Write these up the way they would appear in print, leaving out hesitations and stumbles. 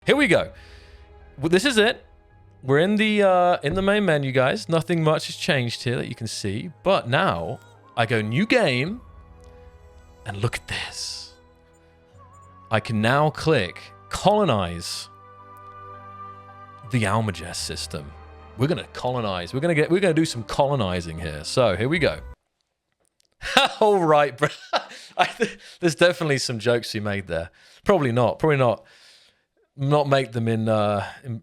Here we go. Well, this is it. We're in the main menu, guys. Nothing much has changed here that you can see. But now I go new game, and look at this. I can now click colonize the Almagest system. We're gonna colonize. We're gonna do some colonizing here. So here we go. All right, bro. There's definitely some jokes you made there. Probably not. Probably not. Not make them in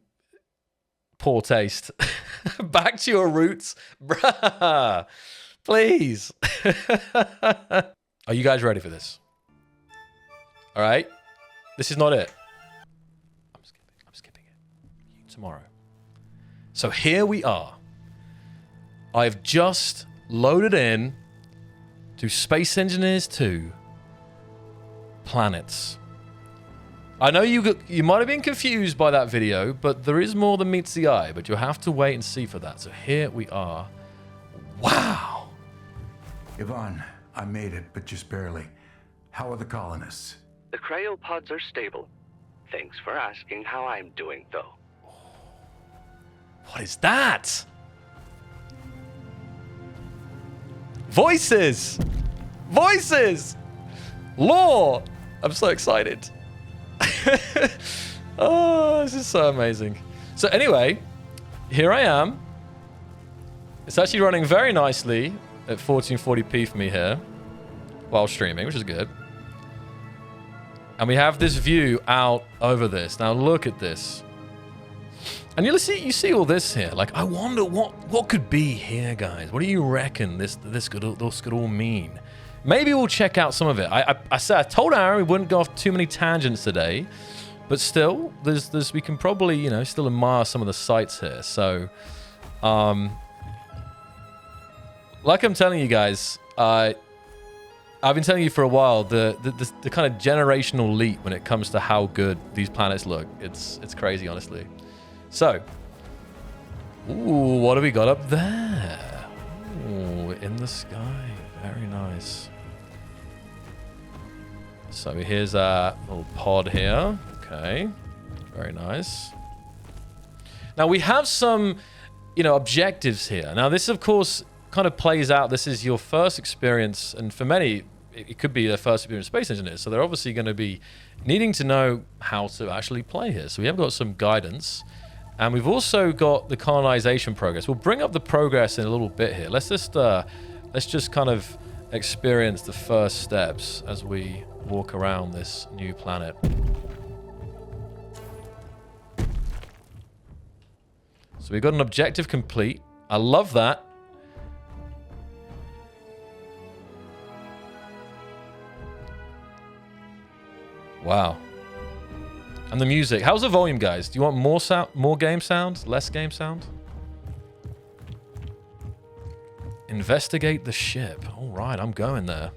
poor taste. Back to your roots, bruh. Please. Are you guys ready for this? All right. This is not it. I'm skipping it. Tomorrow. So here we are. I've just loaded in to Space Engineers 2 planets. I know you might have been confused by that video, but there is more than meets the eye, but you'll have to wait and see for that. So here we are. Wow. Yvonne, I made it, but just barely. How are the colonists? The cryopods are stable. Thanks for asking how I'm doing, though. What is that? Voices! Voices! Lore! I'm so excited. Oh, this is so amazing. So anyway, here I am. It's actually running very nicely at 1440p for me here while streaming, which is good. And we have this view out over this. Now look at this. And you see all this here. Like, I wonder what could be here, guys. What do you reckon this could all mean? Maybe we'll check out some of it. I told Aaron we wouldn't go off too many tangents today, but still, we can probably, still admire some of the sights here. So, like I'm telling you guys, I've been telling you for a while the kind of generational leap when it comes to how good these planets look. It's crazy, honestly. So, ooh, what do we got up there? Ooh, in the sky. Very nice. So here's a little pod here. Okay. Very nice. Now we have some, objectives here. Now this, of course, kind of plays out. This is your first experience, and for many, it could be their first experience as space engineers. So they're obviously going to be needing to know how to actually play here. So we have got some guidance. And we've also got the colonization progress. We'll bring up the progress in a little bit here. Let's just kind of experience the first steps as we walk around this new planet. So we've got an objective complete. I love that. Wow. And the music. How's the volume, guys? Do you want more sound, more game sound, less game sound? Investigate the ship. All right, I'm going there.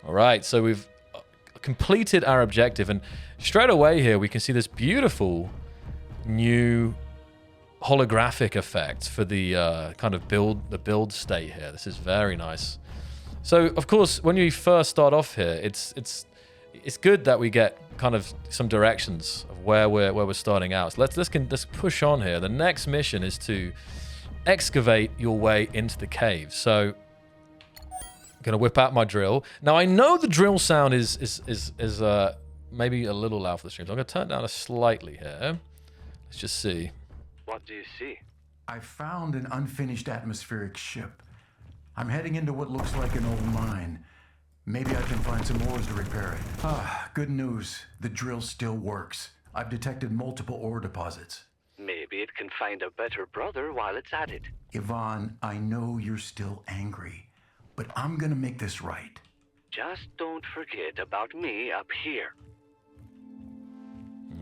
All right, so we've completed our objective, and straight away here we can see this beautiful new holographic effect for the kind of build state here. This is very nice. So of course, when you first start off here, it's good that we get kind of some directions of where we're starting out. So let's push on here. The next mission is to excavate your way into the cave. So I'm gonna whip out my drill. Now I know the drill sound is maybe a little loud for the stream. So I'm gonna turn it down slightly here. Let's just see. What do you see? I found an unfinished atmospheric ship. I'm heading into what looks like an old mine. Maybe I can find some ores to repair it. Good news. The drill still works. I've detected multiple ore deposits. Maybe it can find a better brother while it's at it. Yvonne, I know you're still angry, but I'm gonna make this right. Just don't forget about me up here.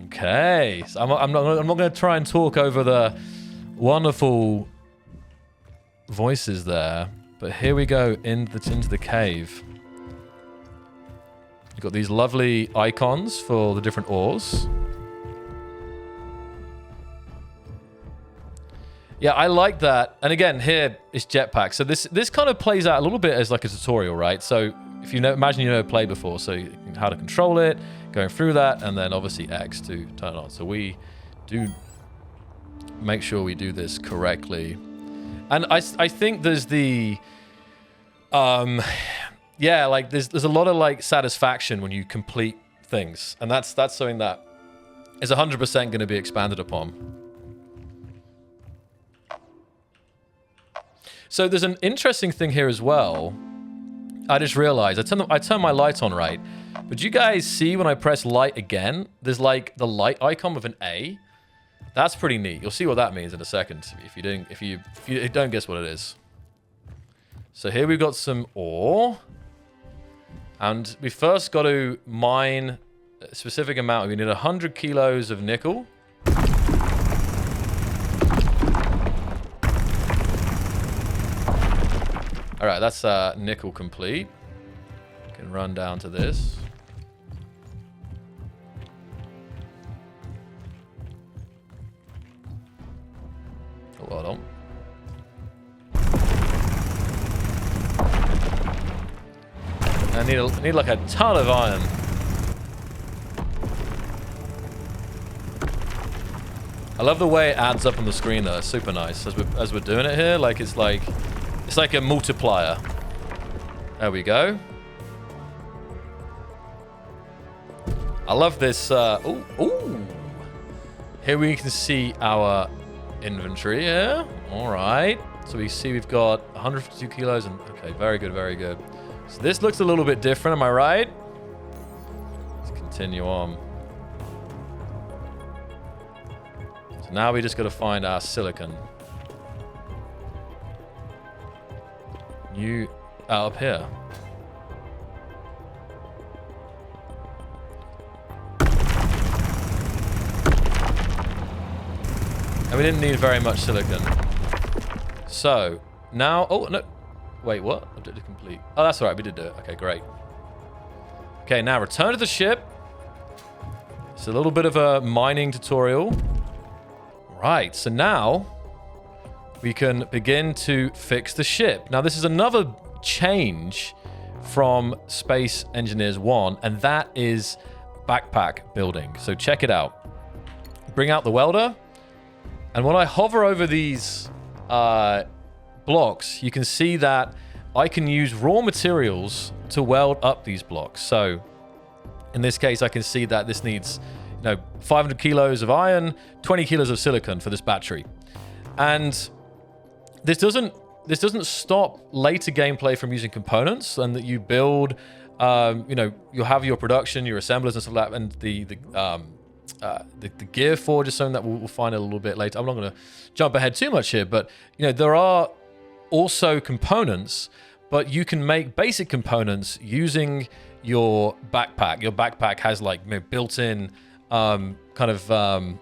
Okay, so I'm not going to try and talk over the wonderful voices there, but here we go into the cave. You've got these lovely icons for the different ores. Yeah, I like that. And again, here is jetpack. So this kind of plays out a little bit as like a tutorial, right? So if you know, imagine you never played before, so how to control it, going through that, and then obviously X to turn it on. So we do make sure we do this correctly. And I think there's the, yeah, like there's a lot of like satisfaction when you complete things. And that's something that is 100% going to be expanded upon. So there's an interesting thing here as well. I just realized, I turned my light on, right? But you guys see when I press light again, there's like the light icon with an A. That's pretty neat. You'll see what that means in a second if you don't guess what it is. So here we've got some ore. And we first got to mine a specific amount. We need 100 kilos of nickel. All right, that's nickel complete. Can run down to this. Oh, hold on. I need like a ton of iron. I love the way it adds up on the screen though. It's super nice as we're doing it here. Like it's like a multiplier. There we go. I love this. Ooh. Here we can see our inventory here. All right. So we see we've got 152 kilos. And okay, very good, very good. So this looks a little bit different. Am I right? Let's continue on. So now we just got to find our silicon. You up here. And we didn't need very much silicon. So now, oh no, wait, what? Objective complete. Oh, that's all right. We did do it. Okay, great. Okay, now return to the ship. It's a little bit of a mining tutorial. Right. So now we can begin to fix the ship. Now, this is another change from Space Engineers 1, and that is backpack building. So check it out. Bring out the welder, and when I hover over these blocks, you can see that I can use raw materials to weld up these blocks. So in this case, I can see that this needs, 500 kilos of iron, 20 kilos of silicon for this battery. And this doesn't stop later gameplay from using components, and that you build, you'll have your production, your assemblers and stuff like that, and the gear forge is something that we'll find a little bit later. I'm not going to jump ahead too much here, but there are also components, but you can make basic components using your backpack. Your backpack has like built-in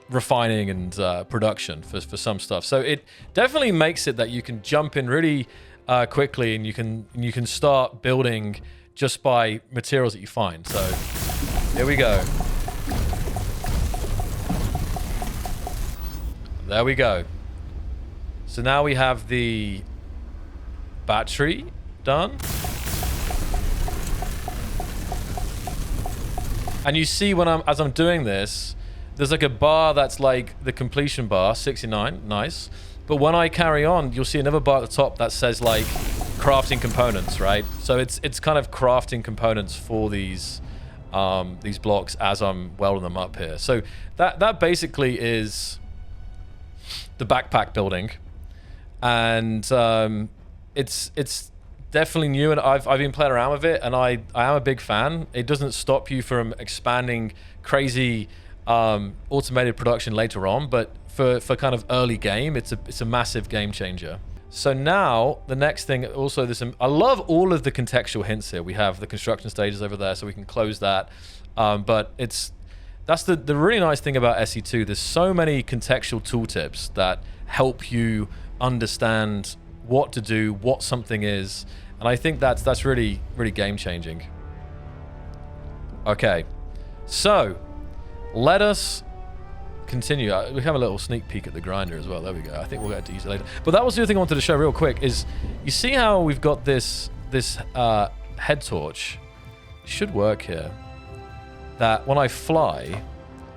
refining and production for some stuff. So it definitely makes it that you can jump in really quickly, and you can start building just by materials that you find. So here we go. There we go. So now we have the battery done. And you see as I'm doing this, there's like a bar that's like the completion bar, 69, nice. But when I carry on, you'll see another bar at the top that says like crafting components, right? So it's kind of crafting components for these blocks as I'm welding them up here. So that basically is the backpack building, and it's definitely new, and I've been playing around with it, and I am a big fan. It doesn't stop you from expanding crazy automated production later on, but for kind of early game, it's a massive game changer. So now the next thing, also I love all of the contextual hints here. We have the construction stages over there, so we can close that, but that's the really nice thing about SE2. There's so many contextual tooltips that help you understand what to do, what something is, and I think that's really, really game changing. Okay, so let us continue, we have a little sneak peek at the grinder as well. There we go. I think we'll get to use it later. But that was the other thing I wanted to show real quick is you see how we've got this head torch. It should work here. That when I fly,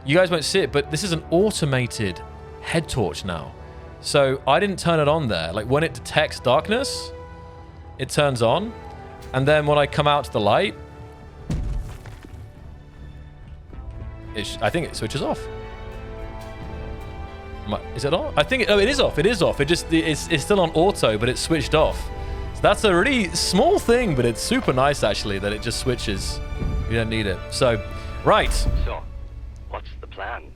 you guys won't see it, but this is an automated head torch now. So I didn't turn it on there. Like when it detects darkness, it turns on. And then when I come out to the light, I think it switches off. Is it on? I think it is off. It is off. It's still on auto, but it's switched off. So that's a really small thing, but it's super nice actually that it just switches. You don't need it. So, right. So, what's the plan?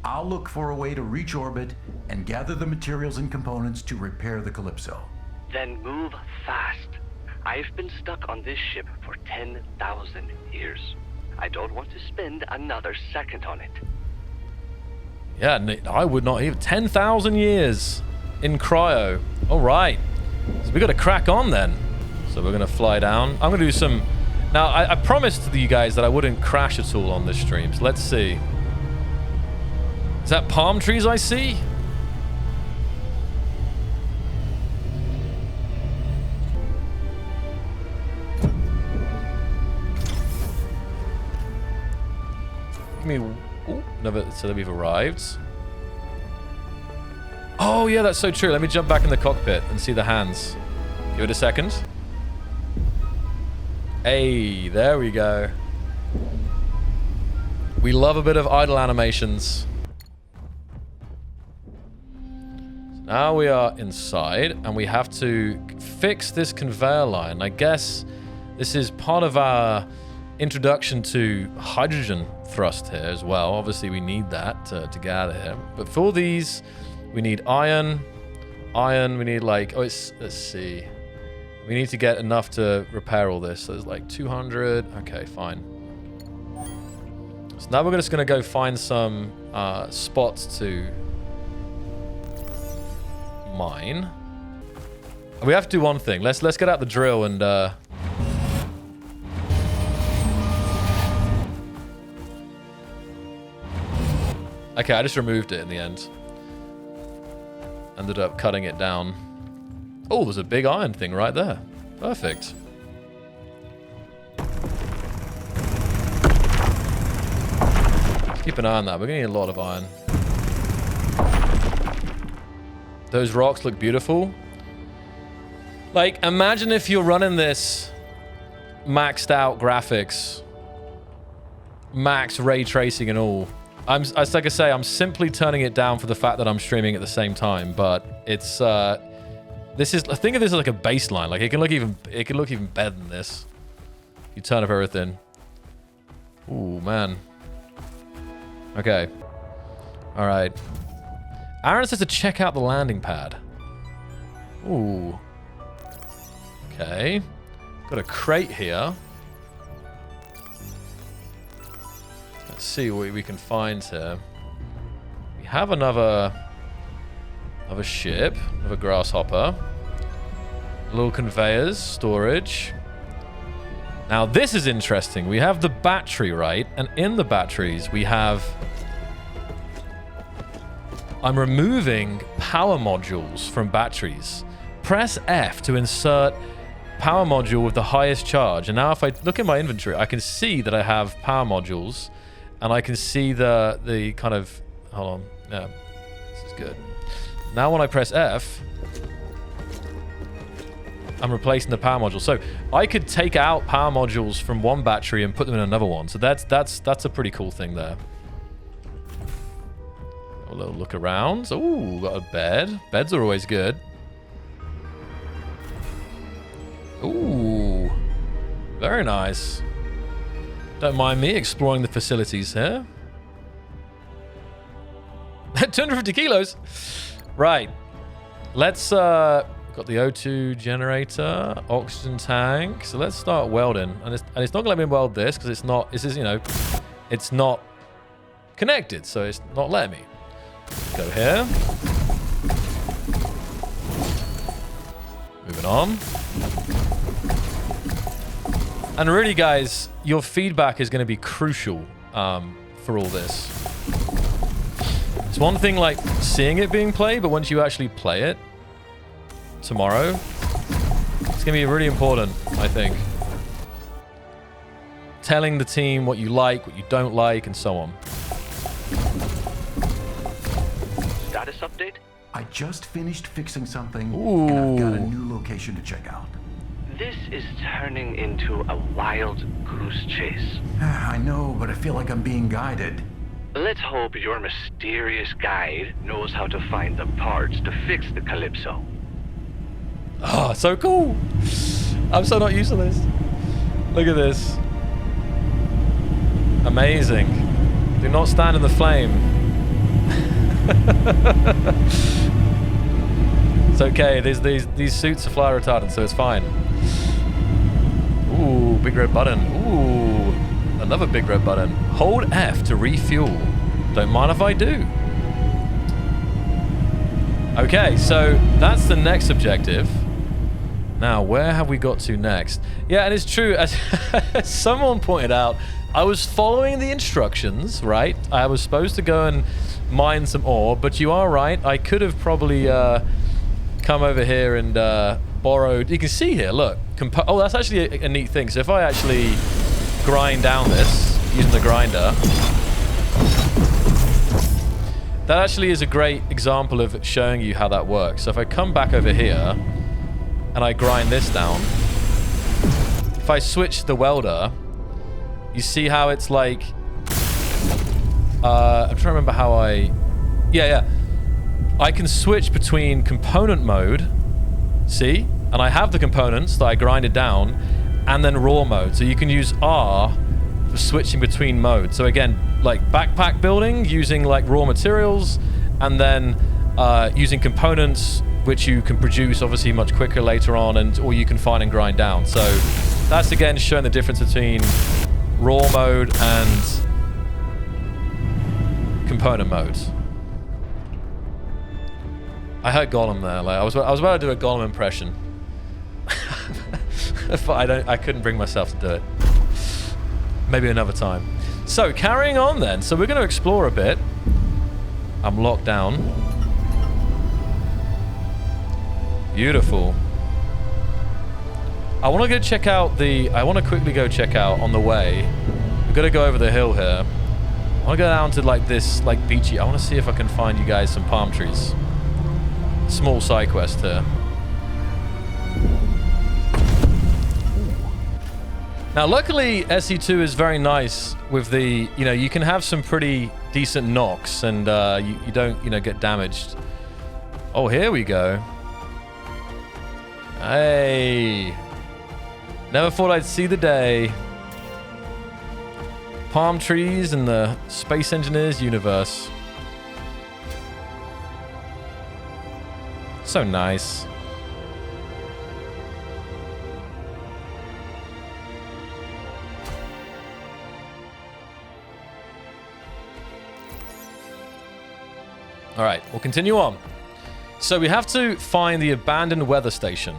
I'll look for a way to reach orbit and gather the materials and components to repair the Calypso. Then move fast. I've been stuck on this ship for 10,000 years. I don't want to spend another second on it. Yeah, I would not even. 10,000 years in cryo. All right. So we got to crack on then. So we're going to fly down. I'm going to do some... Now, I promised you guys that I wouldn't crash at all on this stream. So let's see. Is that palm trees I see? Give me... Ooh, another, so that we've arrived. Oh, yeah, that's so true. Let me jump back in the cockpit and see the hands. Give it a second. Hey, there we go. We love a bit of idle animations. So now we are inside, and we have to fix this conveyor line. I guess this is part of our introduction to hydrogen thrust here as well. Obviously, we need that to get out of here. But for these, we need iron. Iron, we need like... Oh, let's see. We need to get enough to repair all this. So there's like 200. Okay, fine. So now we're just going to go find some spots to mine. We have to do one thing. Let's get out the drill and... Okay, I just removed it in the end. Ended up cutting it down. Oh, there's a big iron thing right there. Perfect. Keep an eye on that. We're going to need a lot of iron. Those rocks look beautiful. Like, imagine if you're running this maxed out graphics, max ray tracing and all. As like I say, I'm simply turning it down for the fact that I'm streaming at the same time, but it's this is, think of this as like a baseline. Like it can look even better than this. You turn up everything. Ooh, man. Okay. All right. Aaron says to check out the landing pad. Ooh. Okay. Got a crate here. Let's see what we can find here. We have another ship, another grasshopper. Little conveyors, storage. Now this is interesting. We have the battery, right? And in the batteries we have... I'm removing power modules from batteries. Press F to insert power module with the highest charge. And now if I look in my inventory, I can see that I have power modules. And I can see the kind of... Hold on. Yeah. This is good. Now when I press F, I'm replacing the power module. So I could take out power modules from one battery and put them in another one. So that's a pretty cool thing there. A little look around. Ooh, got a bed. Beds are always good. Ooh. Very nice. Don't mind me exploring the facilities here. 250 kilos. Right. Let's got the O2 generator, oxygen tank. So let's start welding. And it's not gonna let me weld this because it's not, this is, you know, it's not connected, so it's not letting me. Go here. Moving on. And really, guys, your feedback is going to be crucial for all this. It's one thing like seeing it being played, but once you actually play it tomorrow, it's going to be really important, I think. Telling the team what you like, what you don't like, and so on. Status update? I just finished fixing something, Ooh. and I've got a new location to check out. This is turning into a wild goose chase. I know, but I feel like I'm being guided. Let's hope your mysterious guide knows how to find the parts to fix the Calypso. Oh, so cool. I'm so not used to this. Look at this. Amazing. Do not stand in the flame. It's okay. These suits are fly retardant, so it's fine. Ooh, big red button. Ooh, another big red button. Hold F to refuel. Don't mind if I do. Okay, so that's the next objective. Now, where have we got to next? Yeah, and it's true, as someone pointed out, I was following the instructions, right? I was supposed to go and mine some ore, but you are right. I could have probably come over here and borrowed... You can see here, look. Oh, that's actually a neat thing. So if I actually grind down this using the grinder, that actually is a great example of showing you how that works. So if I come back over here and I grind this down, if I switch the welder, you see how it's like... I'm trying to remember how I... Yeah. I can switch between component mode, see? And I have the components that I grinded down, and then raw mode. So you can use R for switching between modes. So again, like backpack building, using like raw materials, and then using components which you can produce obviously much quicker later on, or you can find and grind down. So that's again showing the difference between raw mode and component modes. I heard Gollum there. Like I was about to do a Gollum impression, but I couldn't bring myself to do it. Maybe another time. So carrying on then. So we're going to explore a bit. I'm locked down. Beautiful. I want to go check out I want to quickly go check out on the way. We've got to go over the hill here. I want to go down to like this like beachy. I want to see if I can find you guys some palm trees. Small side quest here. Now, luckily, SE2 is very nice with the, you can have some pretty decent knocks and you don't, get damaged. Oh, here we go. Hey. Never thought I'd see the day. Palm trees in the Space Engineers universe. So nice. All right, we'll continue on. So we have to find the abandoned weather station.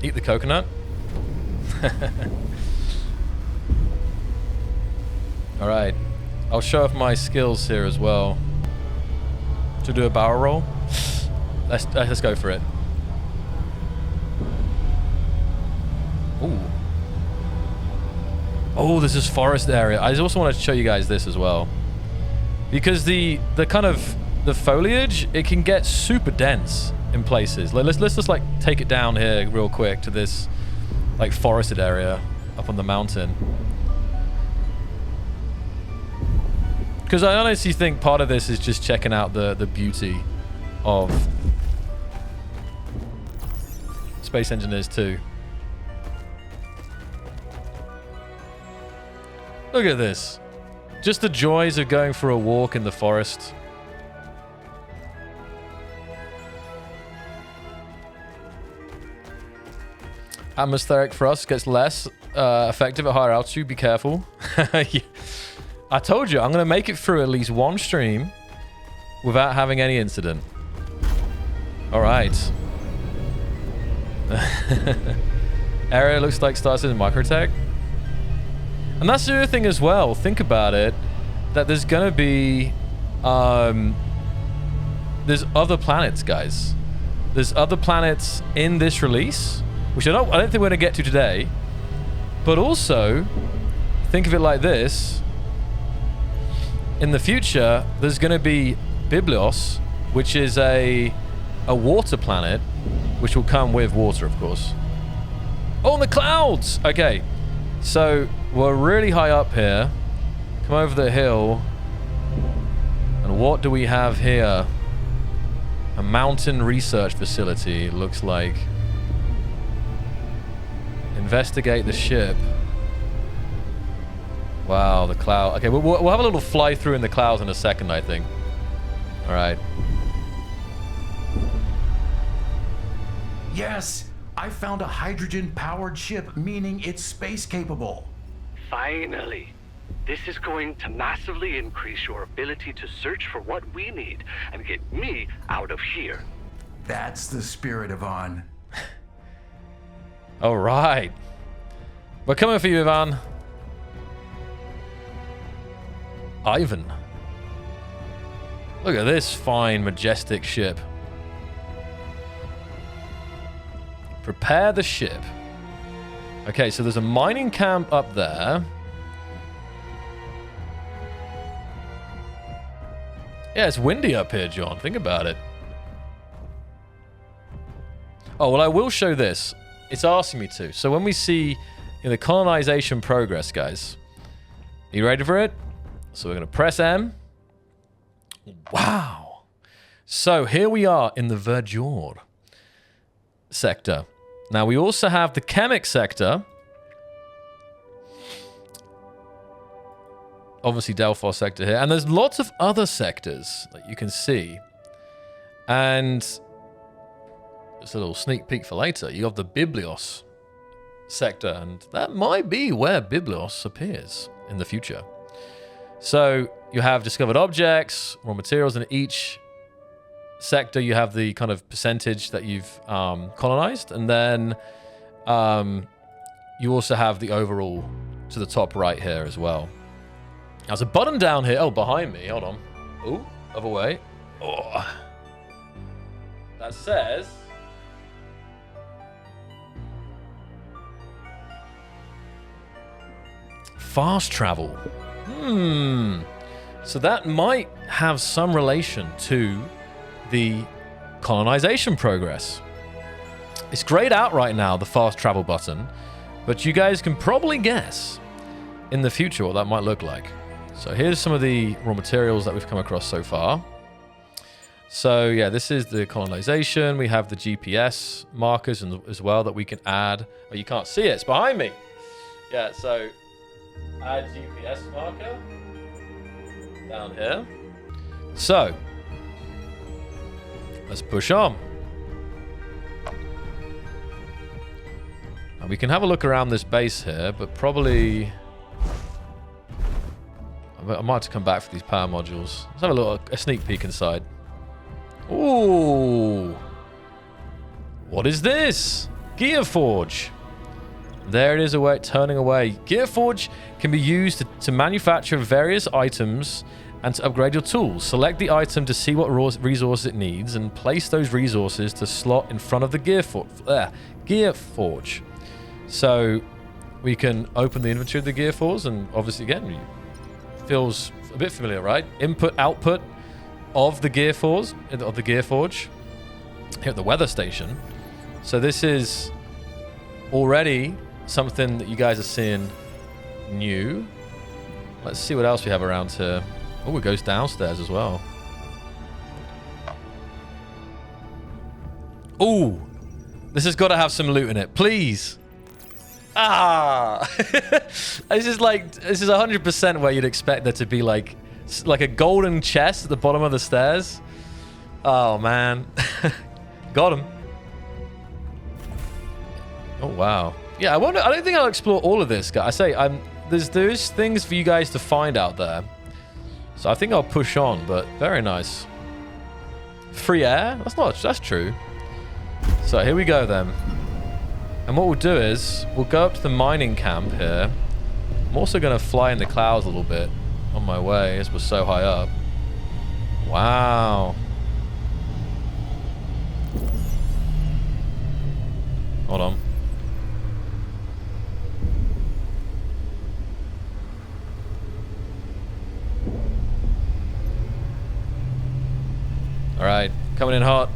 Eat the coconut. All right. I'll show off my skills here as well. To do a barrel roll. Let's go for it. Ooh. Oh, this is forest area. I also want to show you guys this as well, because the kind of the foliage, it can get super dense in places. Let's just like take it down here real quick to this like forested area up on the mountain. Because I honestly think part of this is just checking out the beauty of Space Engineers 2. Look at this. Just the joys of going for a walk in the forest. Atmospheric thrust gets less effective at higher altitude. Be careful. Yeah. I told you, I'm going to make it through at least one stream without having any incident. All right. Area looks like Star Citizen Microtech. And that's the other thing as well. Think about it, that there's gonna be, there's other planets, guys. There's other planets in this release, which I don't think we're gonna get to today. But also, think of it like this. In the future, there's gonna be Biblios, which is a water planet, which will come with water, of course. Oh, and the clouds! Okay, so we're really high up here. Come over the hill. And what do we have here? A mountain research facility, it looks like. Investigate the ship. Wow, the cloud. Okay, we'll have a little fly through in the clouds in a second, I think. All right. Yes, I found a hydrogen-powered ship, meaning it's space-capable. Finally. This is going to massively increase your ability to search for what we need and get me out of here. That's the spirit, Ivan. All right. We're coming for you, Ivan. Ivan. Look at this fine, majestic ship. Prepare the ship. Okay, so there's a mining camp up there. Yeah, it's windy up here, John. Think about it. Oh, well, I will show this. It's asking me to. So when we see the colonization progress, guys. Are you ready for it? So we're going to press M. Wow. So here we are in the Verdure sector. Now, we also have the Chemic sector. Obviously, Delphos sector here. And there's lots of other sectors that you can see. And just a little sneak peek for later. You have the Biblios sector. And that might be where Biblios appears in the future. So you have discovered objects, raw materials in each sector. You have the kind of percentage that you've colonized. And then you also have the overall to the top right here as well. There's a button down here. Oh, behind me. Hold on. Oh, other way. Oh. That says... fast travel. So that might have some relation to the colonization progress. It's grayed out right now, the fast travel button, but you guys can probably guess in the future what that might look like. So here's some of the raw materials that we've come across so far. So yeah, this is the colonization. We have the GPS markers as well that we can add. Oh, you can't see it, it's behind me. Yeah, so add GPS marker down here. So let's push on. And we can have a look around this base here, but probably I might have to come back for these power modules. Let's have a sneak peek inside. Ooh. What is this? Gearforge. There it is, turning away. Gearforge can be used to manufacture various items and to upgrade your tools. Select the item to see what resource it needs and place those resources to slot in front of the Gearforge. So we can open the inventory of the Gearforge, and obviously again, feels a bit familiar, right? Input, output of the Gearforge, here at the weather station. So this is already something that you guys are seeing new. Let's see what else we have around here. Oh, it goes downstairs as well. Oh, this has got to have some loot in it, please. Ah, this is 100% where you'd expect there to be like a golden chest at the bottom of the stairs. Oh man, got him. Oh wow. Yeah, I don't think I'll explore all of this, guys. I say there's things for you guys to find out there. So I think I'll push on, but very nice. Free air? That's true. So here we go then. And what we'll do is we'll go up to the mining camp here I'm also going to fly in the clouds a little bit on my way, as we're so high up. Wow. Hold on. All right, coming in hot.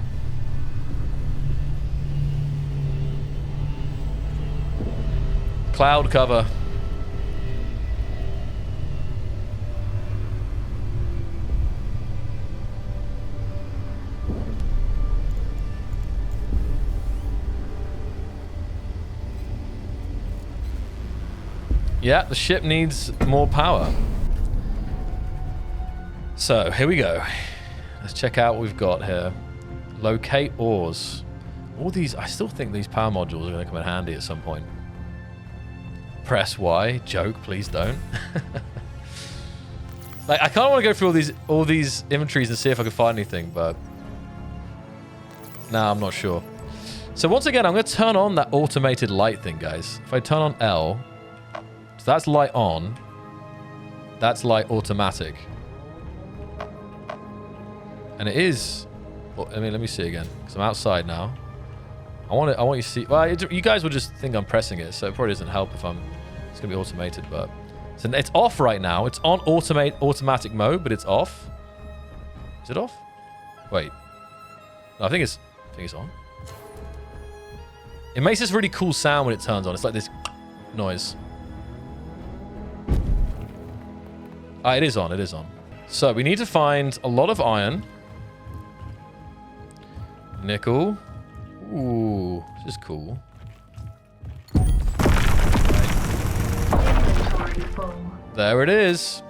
Cloud cover. Yeah, the ship needs more power. So, here we go. Let's check out what we've got here. Locate ores. All these, I still think these power modules are going to come in handy at some point. Press Y. Joke, please don't. Like, I kind of want to go through all these inventories and see if I can find anything, but... Nah, I'm not sure. So once again, I'm going to turn on that automated light thing, guys. If I turn on L... So that's light on. That's light automatic. And it is... Well, I mean, let me see again. Because I'm outside now. I want you to see... Well, you guys will just think I'm pressing it, so it probably doesn't help if I'm... It's going to be automated, but... So it's off right now. It's on automatic mode, but it's off. Is it off? Wait. No, I think it's on. It makes this really cool sound when it turns on. It's like this noise. Ah, it is on. It is on. So we need to find a lot of iron. Nickel. Ooh, this is cool. There it is.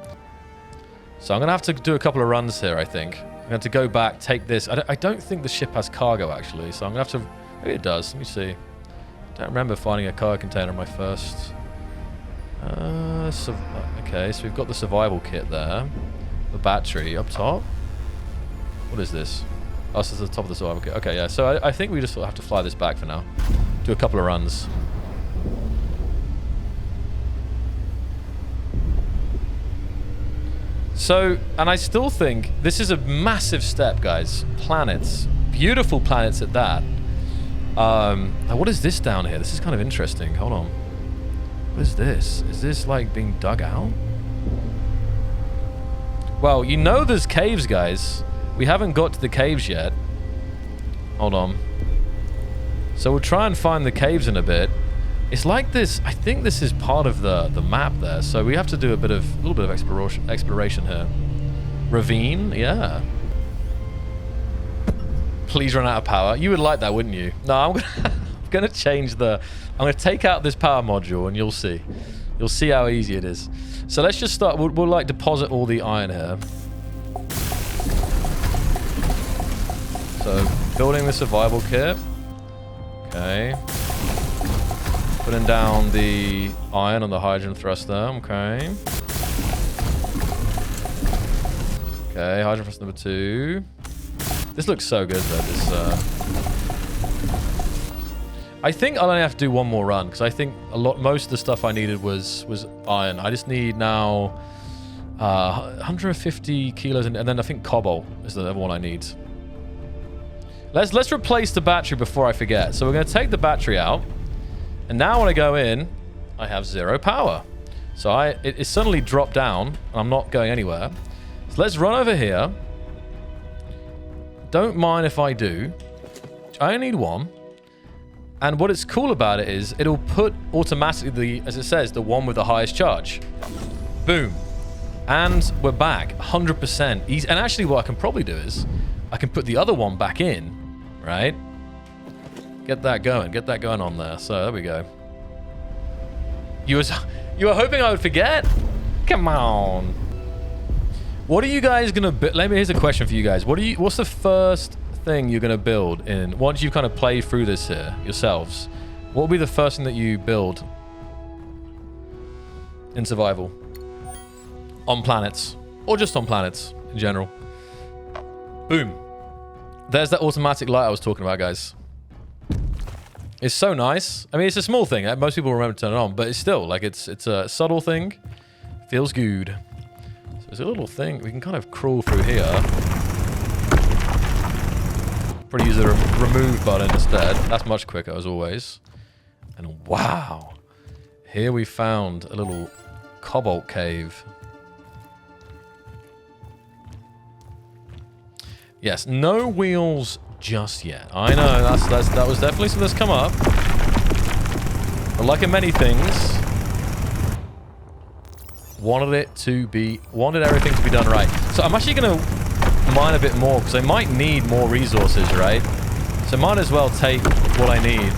So I'm going to have to do a couple of runs here, I think. I'm going to have to go back, take this. I don't think the ship has cargo, actually. So I'm going to have to... Maybe it does. Let me see. I don't remember finding a cargo container in my first... okay, so we've got the survival kit there. The battery up top. What is this? Oh, this is the top of the survival kit. Okay, yeah. So I think we just have to fly this back for now. Do a couple of runs. So, and I still think this is a massive step, guys. Planets. Beautiful planets at that. What is this down here? This is kind of interesting. Hold on. What is this? Is this like being dug out? Well, you know there's caves, guys. We haven't got to the caves yet. Hold on. So we'll try and find the caves in a bit. It's like this. I think this is part of the map there. So we have to do a little bit of exploration here. Ravine, yeah. Please run out of power. You would like that, wouldn't you? No, I'm gonna change the... I'm gonna take out this power module, and you'll see. You'll see how easy it is. So let's just start. We'll like deposit all the iron here. So building the survival kit. Okay. Putting down the iron on the hydrogen thruster. Okay. Okay, hydrogen thruster number 2. This looks so good though. This. I think I'll only have to do one more run because I think most of the stuff I needed was iron. I just need now 150 kilos and then I think cobalt is the other one I need. Let's replace the battery before I forget. So we're going to take the battery out. And now when I go in, I have 0 power. So it suddenly dropped down, and I'm not going anywhere. So let's run over here. Don't mind if I do. I only need 1. And what is cool about it is it'll put automatically, as it says, the one with the highest charge. Boom. And we're back 100% easy. And actually what I can probably do is I can put the other one back in, right? Get that going on there. So there we go. You were hoping I would forget? Come on. What are you guys gonna build? Here's a question for you guys. What's the first thing you're gonna build in once you've kind of played through this here yourselves? What will be the first thing that you build in survival? On planets. Or just on planets in general. Boom. There's that automatic light I was talking about, guys. It's so nice. I mean, it's a small thing. Most people remember to turn it on, but it's still like it's a subtle thing. Feels good. So there's a little thing we can kind of crawl through here. Probably use the remove button instead. That's much quicker as always. And wow, here we found a little cobalt cave. Yes, no wheels just yet. I know that was definitely something that's come up. But like in many things, wanted everything to be done right. So I'm actually gonna mine a bit more because I might need more resources, right? So might as well take what I need.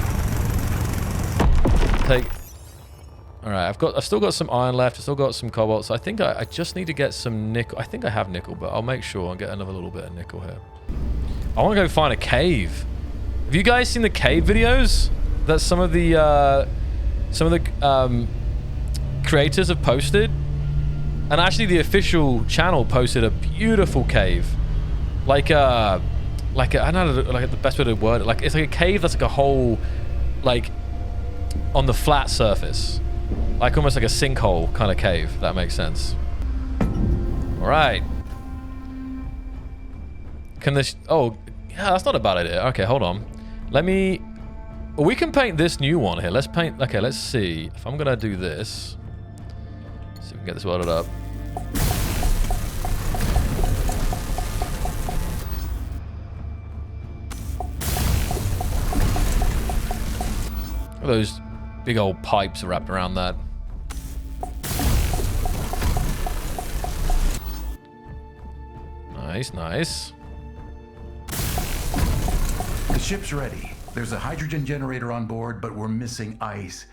All right, I've still got some iron left. I've still got some cobalt. So I think I just need to get some nickel. I think I have nickel, but I'll make sure and get another little bit of nickel here. I want to go find a cave. Have you guys seen the cave videos that some of the creators have posted? And actually, the official channel posted a beautiful cave, I don't know, like the best way to word it. Like it's like a cave that's like a hole, like on the flat surface, like almost like a sinkhole kind of cave. If that makes sense. All right. Can this? Oh, yeah, that's not a bad idea. Okay, hold on. Let me. Well, we can paint this new one here. Let's paint. Okay, let's see if I'm gonna do this. See if we can get this welded up. Look at those big old pipes wrapped around that. Nice, nice. The ship's ready. There's a hydrogen generator on board, but we're missing ice.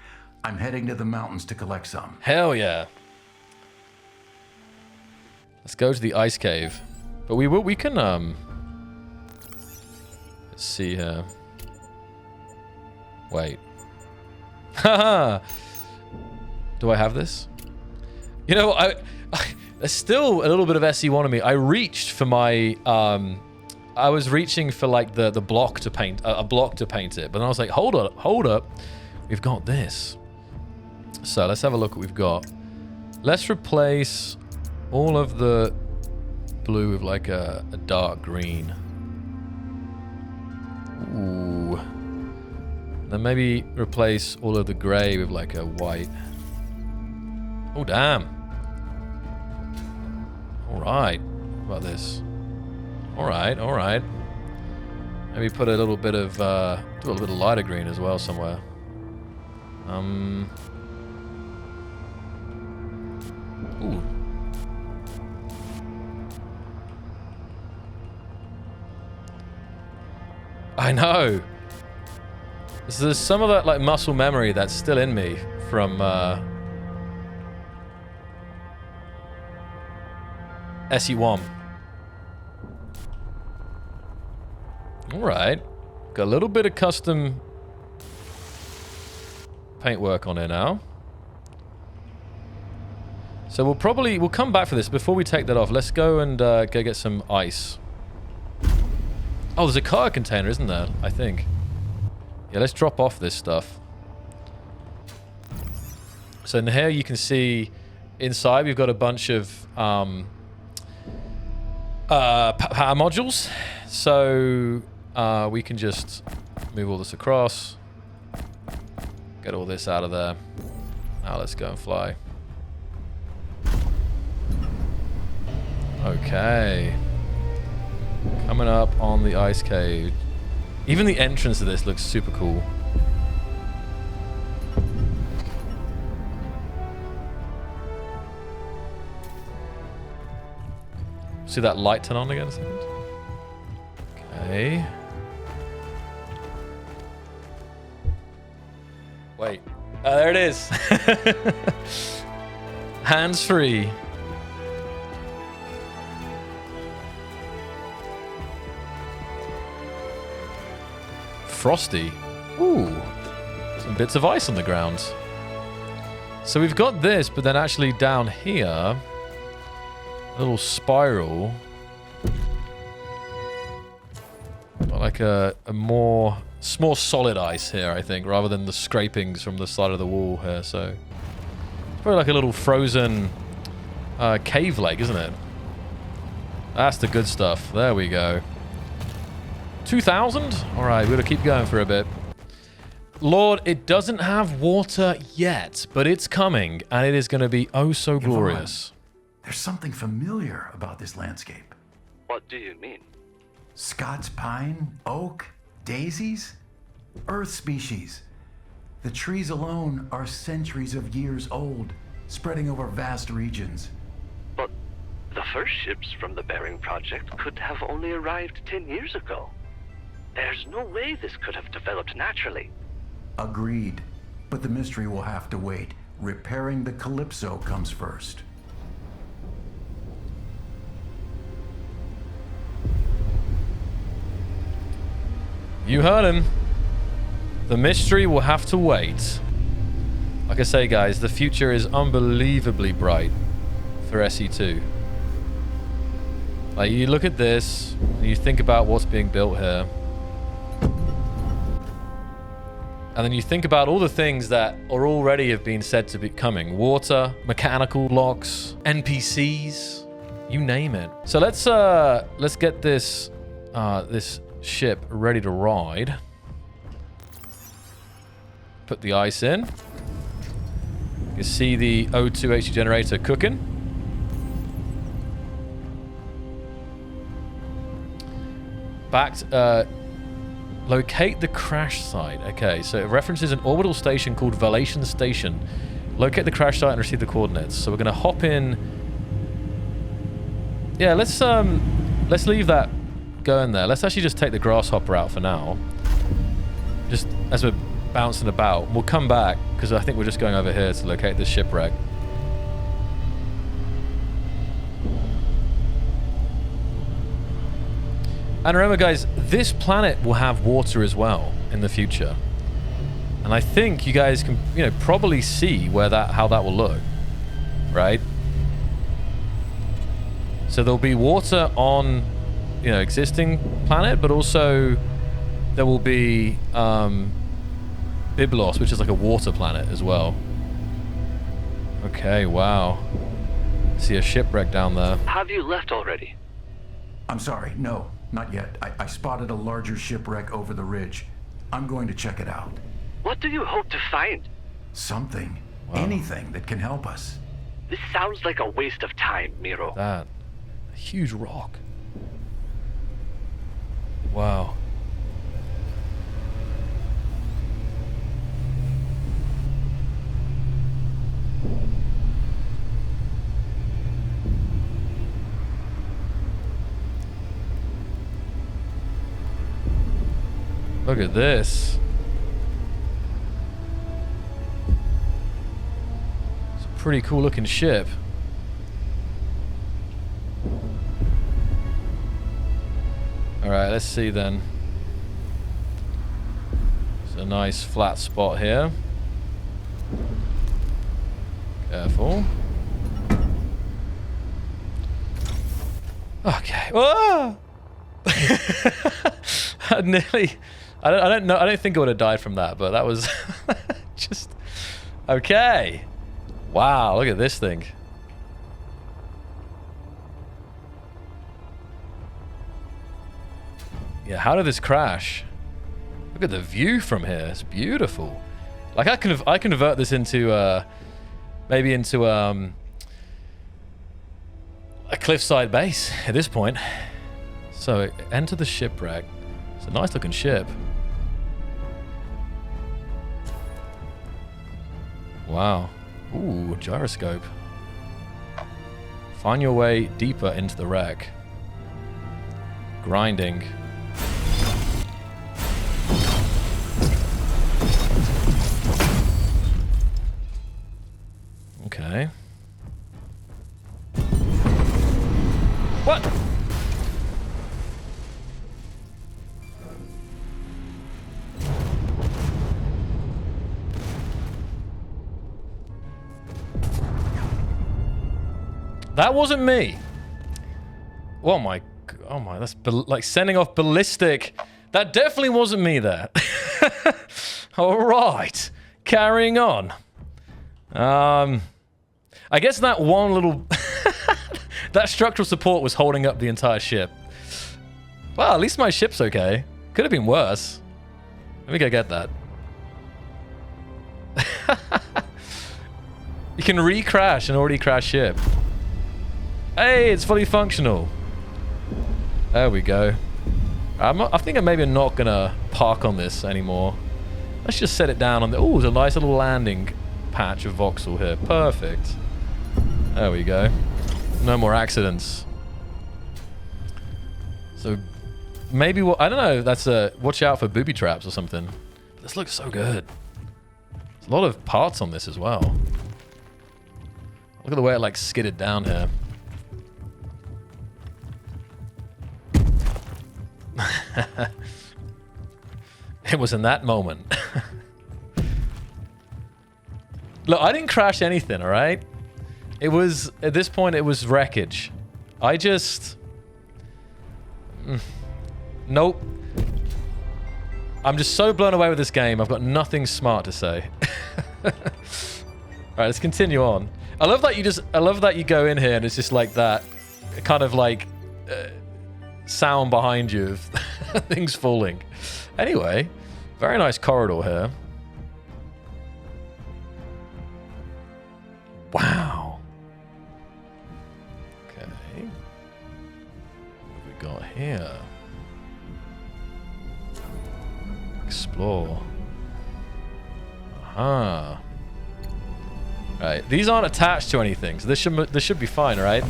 I'm heading to the mountains to collect some. Hell yeah. Let's go to the ice cave. But we can let's see here. Wait. Haha. Do I have this? You know, there's still a little bit of SE1 on me. I reached for my I was reaching for like the block to paint a block to paint it, but then I was like, hold up. We've got this. So let's have a look what we've got. Let's replace all of the blue with like a dark green. Ooh. Then maybe replace all of the gray with like a white. Oh, damn. All right. What about this? All right. Maybe put a little bit of, do a little bit of lighter green as well somewhere. Ooh. I know. So there's some of that like muscle memory that's still in me from SE1. All right, got a little bit of custom paintwork on here now. So we'll come back for this. Before we take that off, let's go and go get some ice. Oh, there's a car container, isn't there? I think. Yeah, let's drop off this stuff. So in here you can see inside we've got a bunch of power modules. So we can just move all this across. Get all this out of there. Now let's go and fly. Okay. Coming up on the ice cave. Even the entrance to this looks super cool. See that light turn on again a second? Okay. Wait. Oh, there it is. Hands free. Frosty. Ooh. Some bits of ice on the ground. So we've got this, but then actually down here, a little spiral. Like a more It's more solid ice here, I think, rather than the scrapings from the side of the wall here. So it's probably like a little frozen cave lake, isn't it? That's the good stuff. There we go. 2,000? All right, we're going to keep going for a bit. Lord, it doesn't have water yet, but it's coming, and it is going to be oh so glorious. There's something familiar about this landscape. What do you mean? Scots pine, oak, daisies, earth species. The trees alone are centuries of years old, spreading over vast regions. But the first ships from the Bering Project could have only arrived 10 years ago. There's no way this could have developed naturally. Agreed. But the mystery will have to wait. Repairing the Calypso comes first. You heard him. The mystery will have to wait. Like I say, guys, the future is unbelievably bright for SE2. Like, you look at this, and you think about what's being built here. And then you think about all the things that are already have been said to be coming. Water, mechanical locks, NPCs, you name it. So let's get this this ship ready to ride. Put the ice in. You can see the O2 HE generator cooking. Backed, locate the crash site. Okay, so it references an orbital station called Valian Station. Locate the crash site and receive the coordinates. So we're gonna hop in. Yeah, let's leave that going there. Let's actually just take the grasshopper out for now. Just as we're bouncing about. We'll come back, because I think we're just going over here to locate this shipwreck. And remember, guys, this planet will have water as well in the future. And I think you guys can, you know, probably see where how that will look, right? So there'll be water on, you know, existing planet, but also there will be Byblos, which is like a water planet as well. Okay, wow. See a shipwreck down there. Have you left already? I'm sorry, no, not yet. I spotted a larger shipwreck over the ridge. I'm going to check it out. What do you hope to find? Something. Wow. Anything that can help us. This sounds like a waste of time, Miro. That. A huge rock. Wow. Look at this. It's a pretty cool looking ship. Alright, let's see then. It's a nice flat spot here. Careful. Okay. Oh! I don't know. I don't think I would have died from that, but that was just okay. Wow, look at this thing. Yeah, how did this crash? Look at the view from here. It's beautiful. Like I can convert this into maybe into a cliffside base at this point. So enter the shipwreck. It's a nice looking ship. Wow. Ooh, gyroscope. Find your way deeper into the wreck. Grinding. Okay. What? That wasn't me. Oh my, that's like sending off ballistic That definitely wasn't me there. All right. Carrying on. I guess that one little... that structural support was holding up the entire ship. Well, at least my ship's okay. Could have been worse. Let me go get that. You can re-crash an already crashed ship. Hey, it's fully functional. There we go. I think I'm maybe not gonna park on this anymore. Let's just set it down on the... Oh, there's a nice little landing patch of voxel here. Perfect. There we go. No more accidents. So maybe what... I don't know. That's a... Watch out for booby traps or something. This looks so good. There's a lot of parts on this as well. Look at the way it like skidded down here. It was in that moment. Look, I didn't crash anything, all right? It was, at this point, it was wreckage. I just... Nope. I'm just so blown away with this game, I've got nothing smart to say. Alright, let's continue on. I love that you go in here and it's just like that, kind of like... sound behind you of things falling. Anyway, very nice corridor here. Wow. Okay. What have we got here? Explore. Aha. Right. These aren't attached to anything, so this should be fine, right?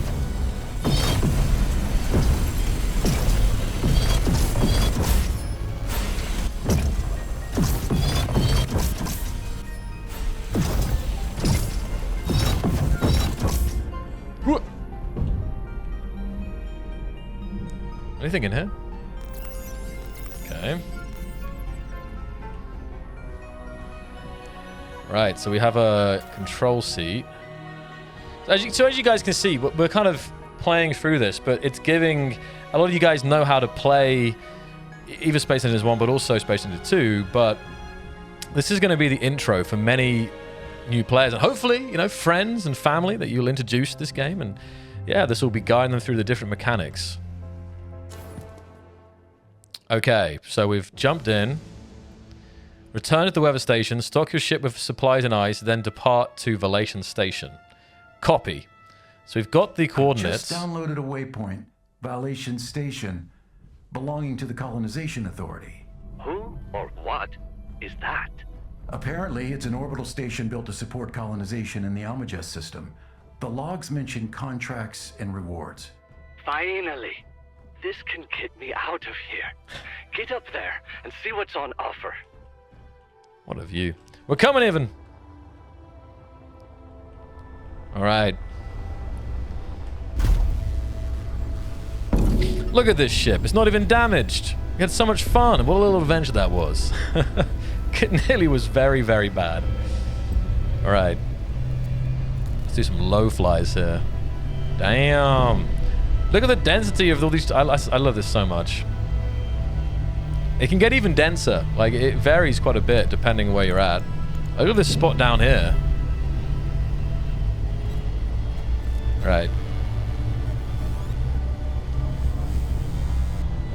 Anything in here? Okay. Right, so we have a control seat. So as you guys can see, we're kind of playing through this, but it's giving... A lot of you guys know how to play either Space Invaders 1, but also Space Invaders 2, but this is going to be the intro for many new players, and hopefully, you know, friends and family that you'll introduce to this game, and yeah, this will be guiding them through the different mechanics. Okay, so we've jumped in. Return to the weather station, stock your ship with supplies and ice, then depart to Valian station. Copy. So we've got the coordinates. Just downloaded a waypoint, Valian station, belonging to the Colonization Authority. Who or what is that? Apparently, it's an orbital station built to support colonization in the Almagest system. The logs mention contracts and rewards. Finally. This can get me out of here. Get up there and see what's on offer. What a view. We're coming, Evan. All right. Look at this ship. It's not even damaged. We had so much fun. And what a little adventure that was. It nearly was very, very bad. All right. Let's do some low flies here. Damn. Look at the density of all these... I love this so much. It can get even denser. Like, it varies quite a bit depending where you're at. Look at this spot down here. Right.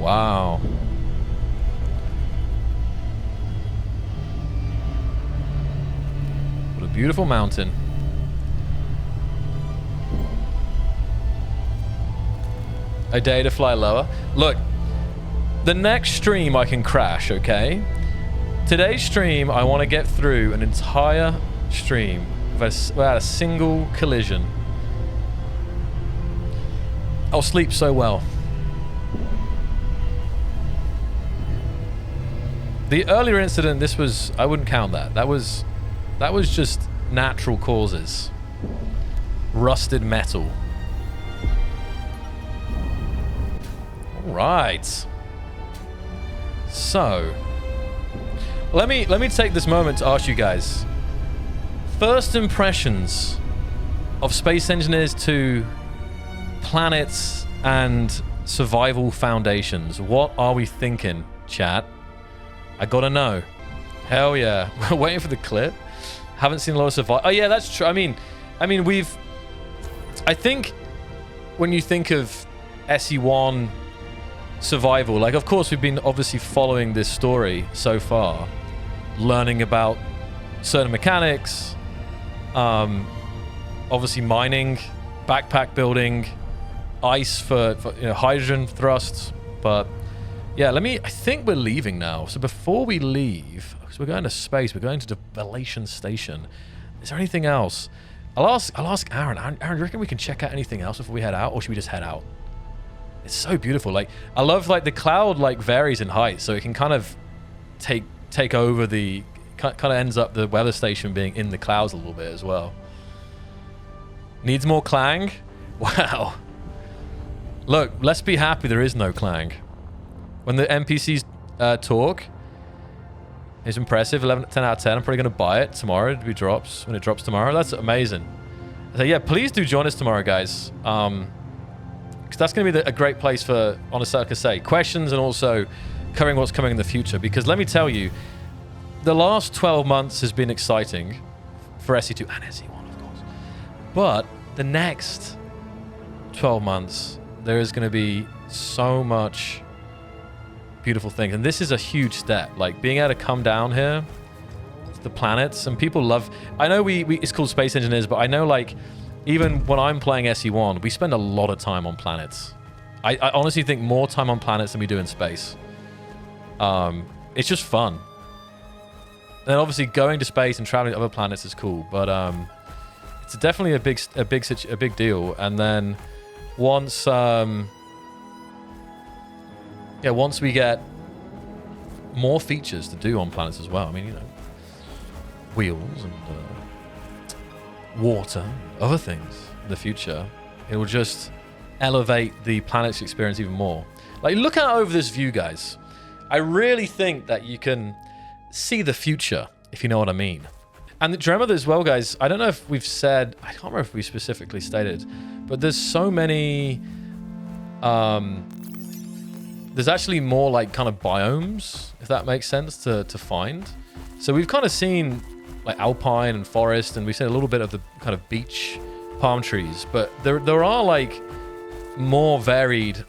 Wow. What a beautiful mountain. A day to fly lower. Look, the next stream I can crash, okay? Today's stream, I want to get through an entire stream without a single collision. I'll sleep so well. The earlier incident, this was... I wouldn't count that. That was just natural causes. Rusted metal. Right. So, let me take this moment to ask you guys. First impressions of Space Engineers 2, planets, and survival foundations. What are we thinking chat. I gotta know. Hell yeah. We're waiting for the clip. Haven't seen a lot of survival. Oh yeah, that's true. I mean, I think when you think of SE1 survival, like, of course, we've been obviously following this story so far, learning about certain mechanics, obviously mining, backpack building, ice for hydrogen thrusts. But yeah, I think we're leaving now. So before we leave, because we're going to space, we're going to the Valian station. Is there anything else? I'll ask Aaron. Aaron, do you reckon we can check out anything else before we head out, or should we just head out? It's so beautiful. Like, I love, like, the cloud, like, varies in height, so it can kind of take over the, kind of ends up the weather station being in the clouds a little bit as well. Needs more clang? Wow. Look, let's be happy there is no clang. When the NPCs talk, it's impressive. 10 out of 10. I'm probably going to buy it tomorrow when it drops tomorrow. That's amazing. So yeah, please do join us tomorrow, guys. Because that's going to be a great place for, honestly, like I say, questions and also covering what's coming in the future. Because let me tell you, the last 12 months has been exciting for SE2 and SE1, of course. But the next 12 months, there is going to be so much beautiful things. And this is a huge step. Like, being able to come down here to the planets, and people love... I know it's called Space Engineers, but I know, like, even when I'm playing SE1, we spend a lot of time on planets. I honestly think more time on planets than we do in space. It's just fun. And then obviously going to space and traveling to other planets is cool, but it's definitely a big deal. And then once once we get more features to do on planets as well. I mean, wheels and water, other things in the future. It will just elevate the planet's experience even more. Like, look out over this view, guys. I really think that you can see the future, if you know what I mean. And do you remember as well, guys, I don't know if we've said, I can't remember if we specifically stated, but there's so many, there's actually more like kind of biomes, if that makes sense, to find. So we've kind of seen like alpine and forest, and we've seen a little bit of the kind of beach palm trees, but there are like more varied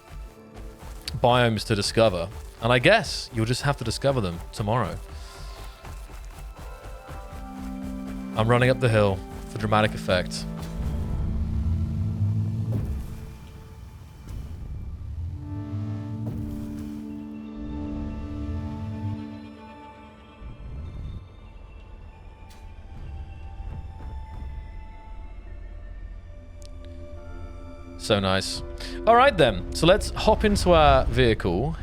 biomes to discover. And I guess you'll just have to discover them tomorrow. I'm running up the hill for dramatic effect. So nice. All right then, so let's hop into our vehicle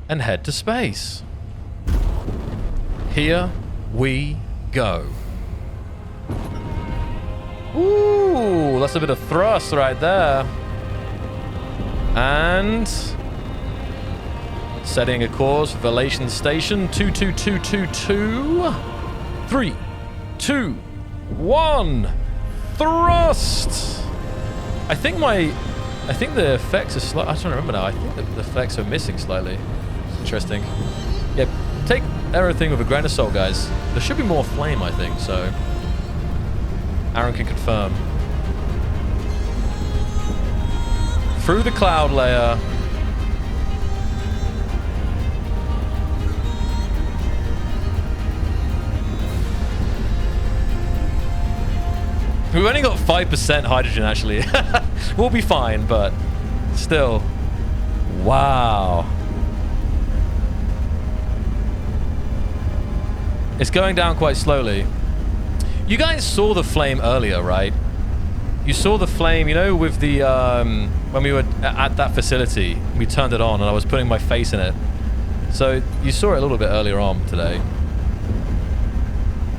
and head to space. Here we go. Ooh, that's a bit of thrust right there. And setting a course, Valian Station 22222. 3, 2, 1. Thrust. I think the effects are slightly... I'm trying to remember now. I think the effects are missing slightly. It's interesting. Yeah, take everything with a grain of salt, guys. There should be more flame, I think, so... Aaron can confirm. Through the cloud layer. We've only got 5% hydrogen, actually. We'll be fine, but still. Wow. It's going down quite slowly. You guys saw the flame earlier, right? You saw the flame, with the, when we were at that facility, we turned it on and I was putting my face in it. So you saw it a little bit earlier on today.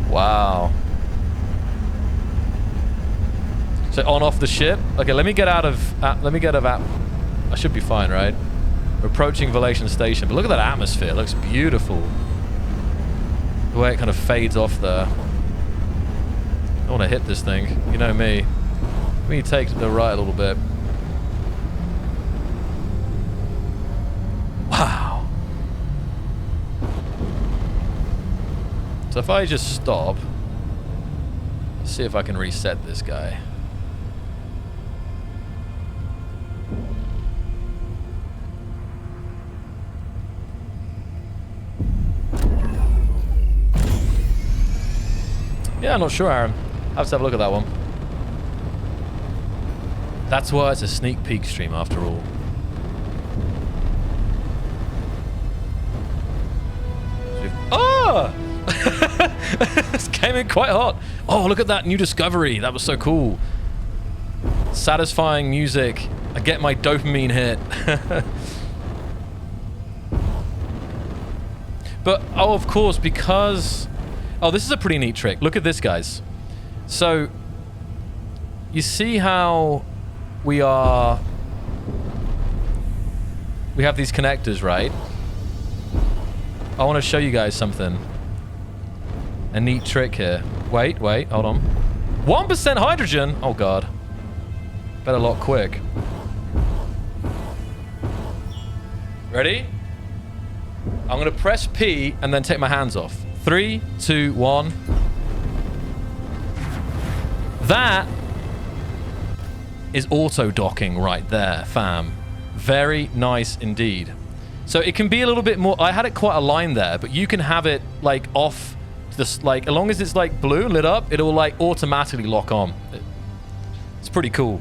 Wow. So on off the ship. Okay, let me get out of, I should be fine, right? We're approaching Valian Station, but look at that atmosphere. It looks beautiful. The way it kind of fades off there. I want to hit this thing. You know me. Let me take to the right a little bit. Wow. So if I just stop, let's see if I can reset this guy. Yeah, I'm not sure, Aaron. I'll have to have a look at that one. That's why it's a sneak peek stream after all. Oh! This came in quite hot. Oh, look at that new discovery. That was so cool. Satisfying music. I get my dopamine hit. But, oh, of course, because... Oh, this is a pretty neat trick. Look at this, guys. So, you see how we have these connectors, right? I want to show you guys something. A neat trick here. Wait, hold on. 1% hydrogen? Oh, God. Better lock quick. Ready? I'm going to press P and then take my hands off. 3, 2, 1. That is auto-docking right there, fam. Very nice indeed. So it can be a little bit more... I had it quite aligned there, but you can have it, like, off... This, like, as long as it's, like, blue, lit up, it'll, like, automatically lock on. It's pretty cool.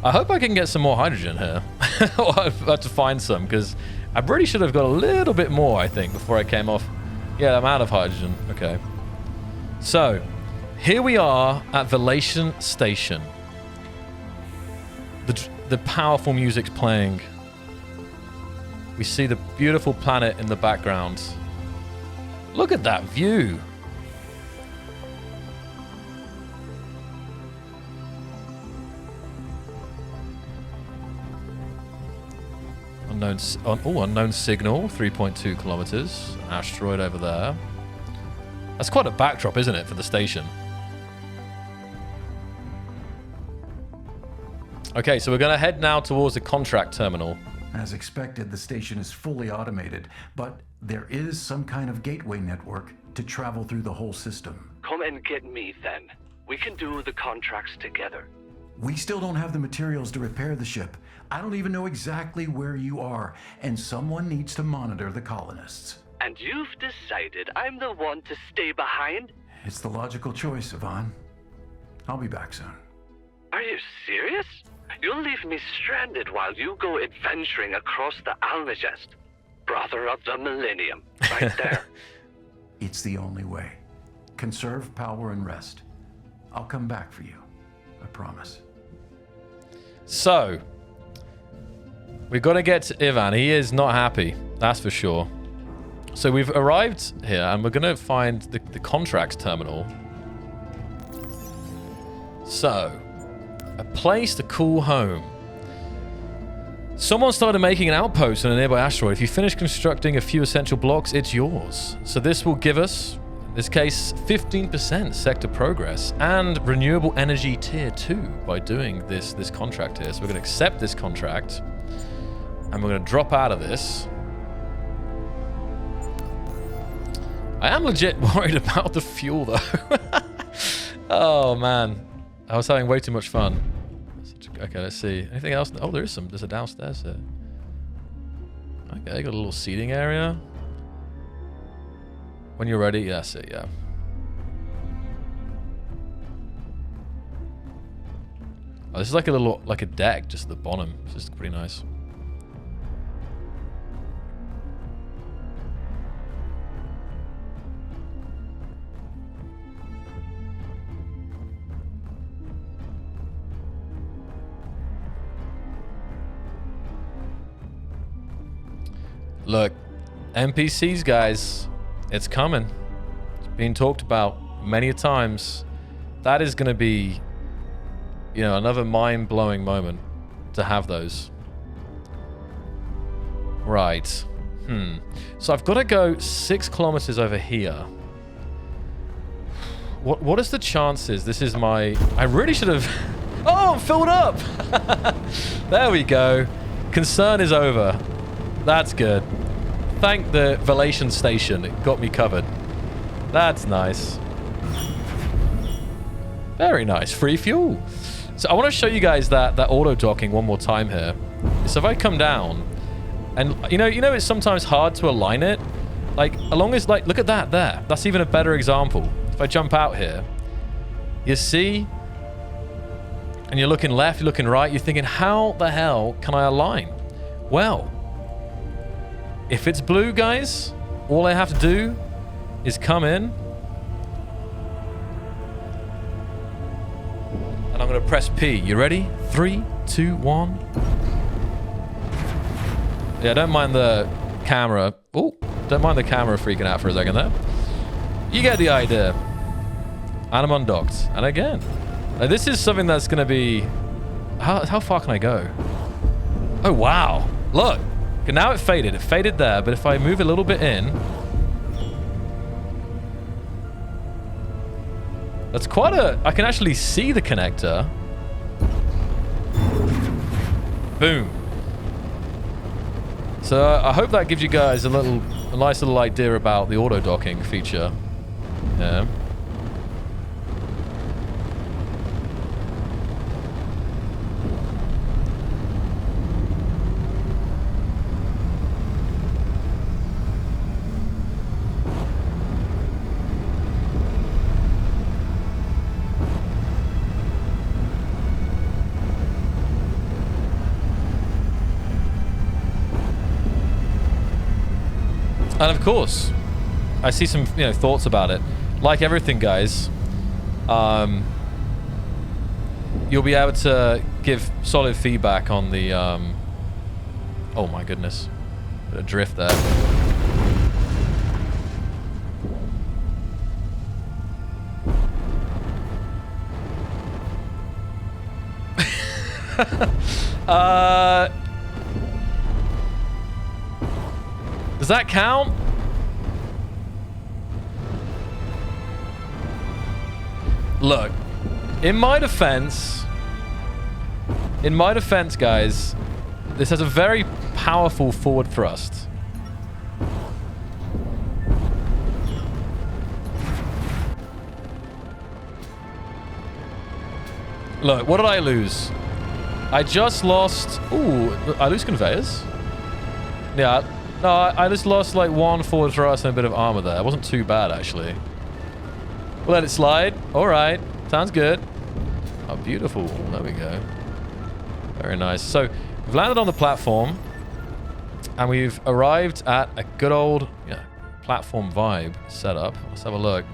I hope I can get some more hydrogen here. I've got to find some, because I really should have got a little bit more, I think, before I came off. Yeah, I'm out of hydrogen. Okay. So, here we are at Valian Station. The powerful music's playing. We see the beautiful planet in the background. Look at that view. Unknown signal, 3.2 kilometers. Asteroid over there. That's quite a backdrop, isn't it, for the station? Okay, so we're going to head now towards the contract terminal. As expected, the station is fully automated, but there is some kind of gateway network to travel through the whole system. Come and get me then. We can do the contracts together. We still don't have the materials to repair the ship. I don't even know exactly where you are, and someone needs to monitor the colonists. And you've decided I'm the one to stay behind? It's the logical choice, Yvonne. I'll be back soon. Are you serious? You'll leave me stranded while you go adventuring across the Almagest. Brother of the Millennium, right there. It's the only way. Conserve power and rest. I'll come back for you. I promise. So, we've got to get to Ivan. He is not happy, that's for sure. So we've arrived here, and we're going to find the contracts terminal. So, a place to call home. Someone started making an outpost on a nearby asteroid. If you finish constructing a few essential blocks, it's yours. So this will give us, in this case, 15% sector progress and renewable energy tier 2 by doing this contract here. So we're going to accept this contract, and we're going to drop out of this. I am legit worried about the fuel, though. Oh, man. I was having way too much fun. Okay, let's see. Anything else? Oh, there is some. There's a downstairs here. Okay, got a little seating area. When you're ready, yeah, that's it, yeah. Oh, this is like a little, like a deck just at the bottom. It's just pretty nice. Look, NPCs, guys, it's coming. It's being talked about many times. That is going to be, you know, another mind-blowing moment to have those. Right. So I've got to go 6 kilometers over here. What is the chances? This is my... I really should have... Oh, I'm filled up! There we go. Concern is over. That's good. Thank the Valian station. It got me covered. That's nice. Very nice. Free fuel. So I want to show you guys that auto docking one more time here. So if I come down, and you know it's sometimes hard to align it. Like, along as, like, look at that there. That's even a better example. If I jump out here, you see, and you're looking left, you're looking right, you're thinking, how the hell can I align? Well, if it's blue, guys, all I have to do is come in, and I'm going to press P. You ready? 3, 2, 1. Yeah, don't mind the camera. Oh, don't mind the camera freaking out for a second there. You get the idea. And I'm undocked. And again, this is something that's going to be... How far can I go? Oh, wow. Look. Okay, now it faded. It faded there. But if I move a little bit in... That's quite a... I can actually see the connector. Boom. So I hope that gives you guys a nice little idea about the auto docking feature. Yeah. And of course, I see some, thoughts about it. Like everything, guys, you'll be able to give solid feedback on the, oh my goodness, bit of drift there. Does that count? Look, in my defense, guys, this has a very powerful forward thrust. Look, what did I lose? I just lost... Ooh, I lose conveyors? Yeah, no, I just lost like one forward thrust and a bit of armor there. It wasn't too bad, actually. We'll let it slide. All right. Sounds good. Oh, beautiful. There we go. Very nice. So, we've landed on the platform. And we've arrived at a good old platform vibe setup. Let's have a look.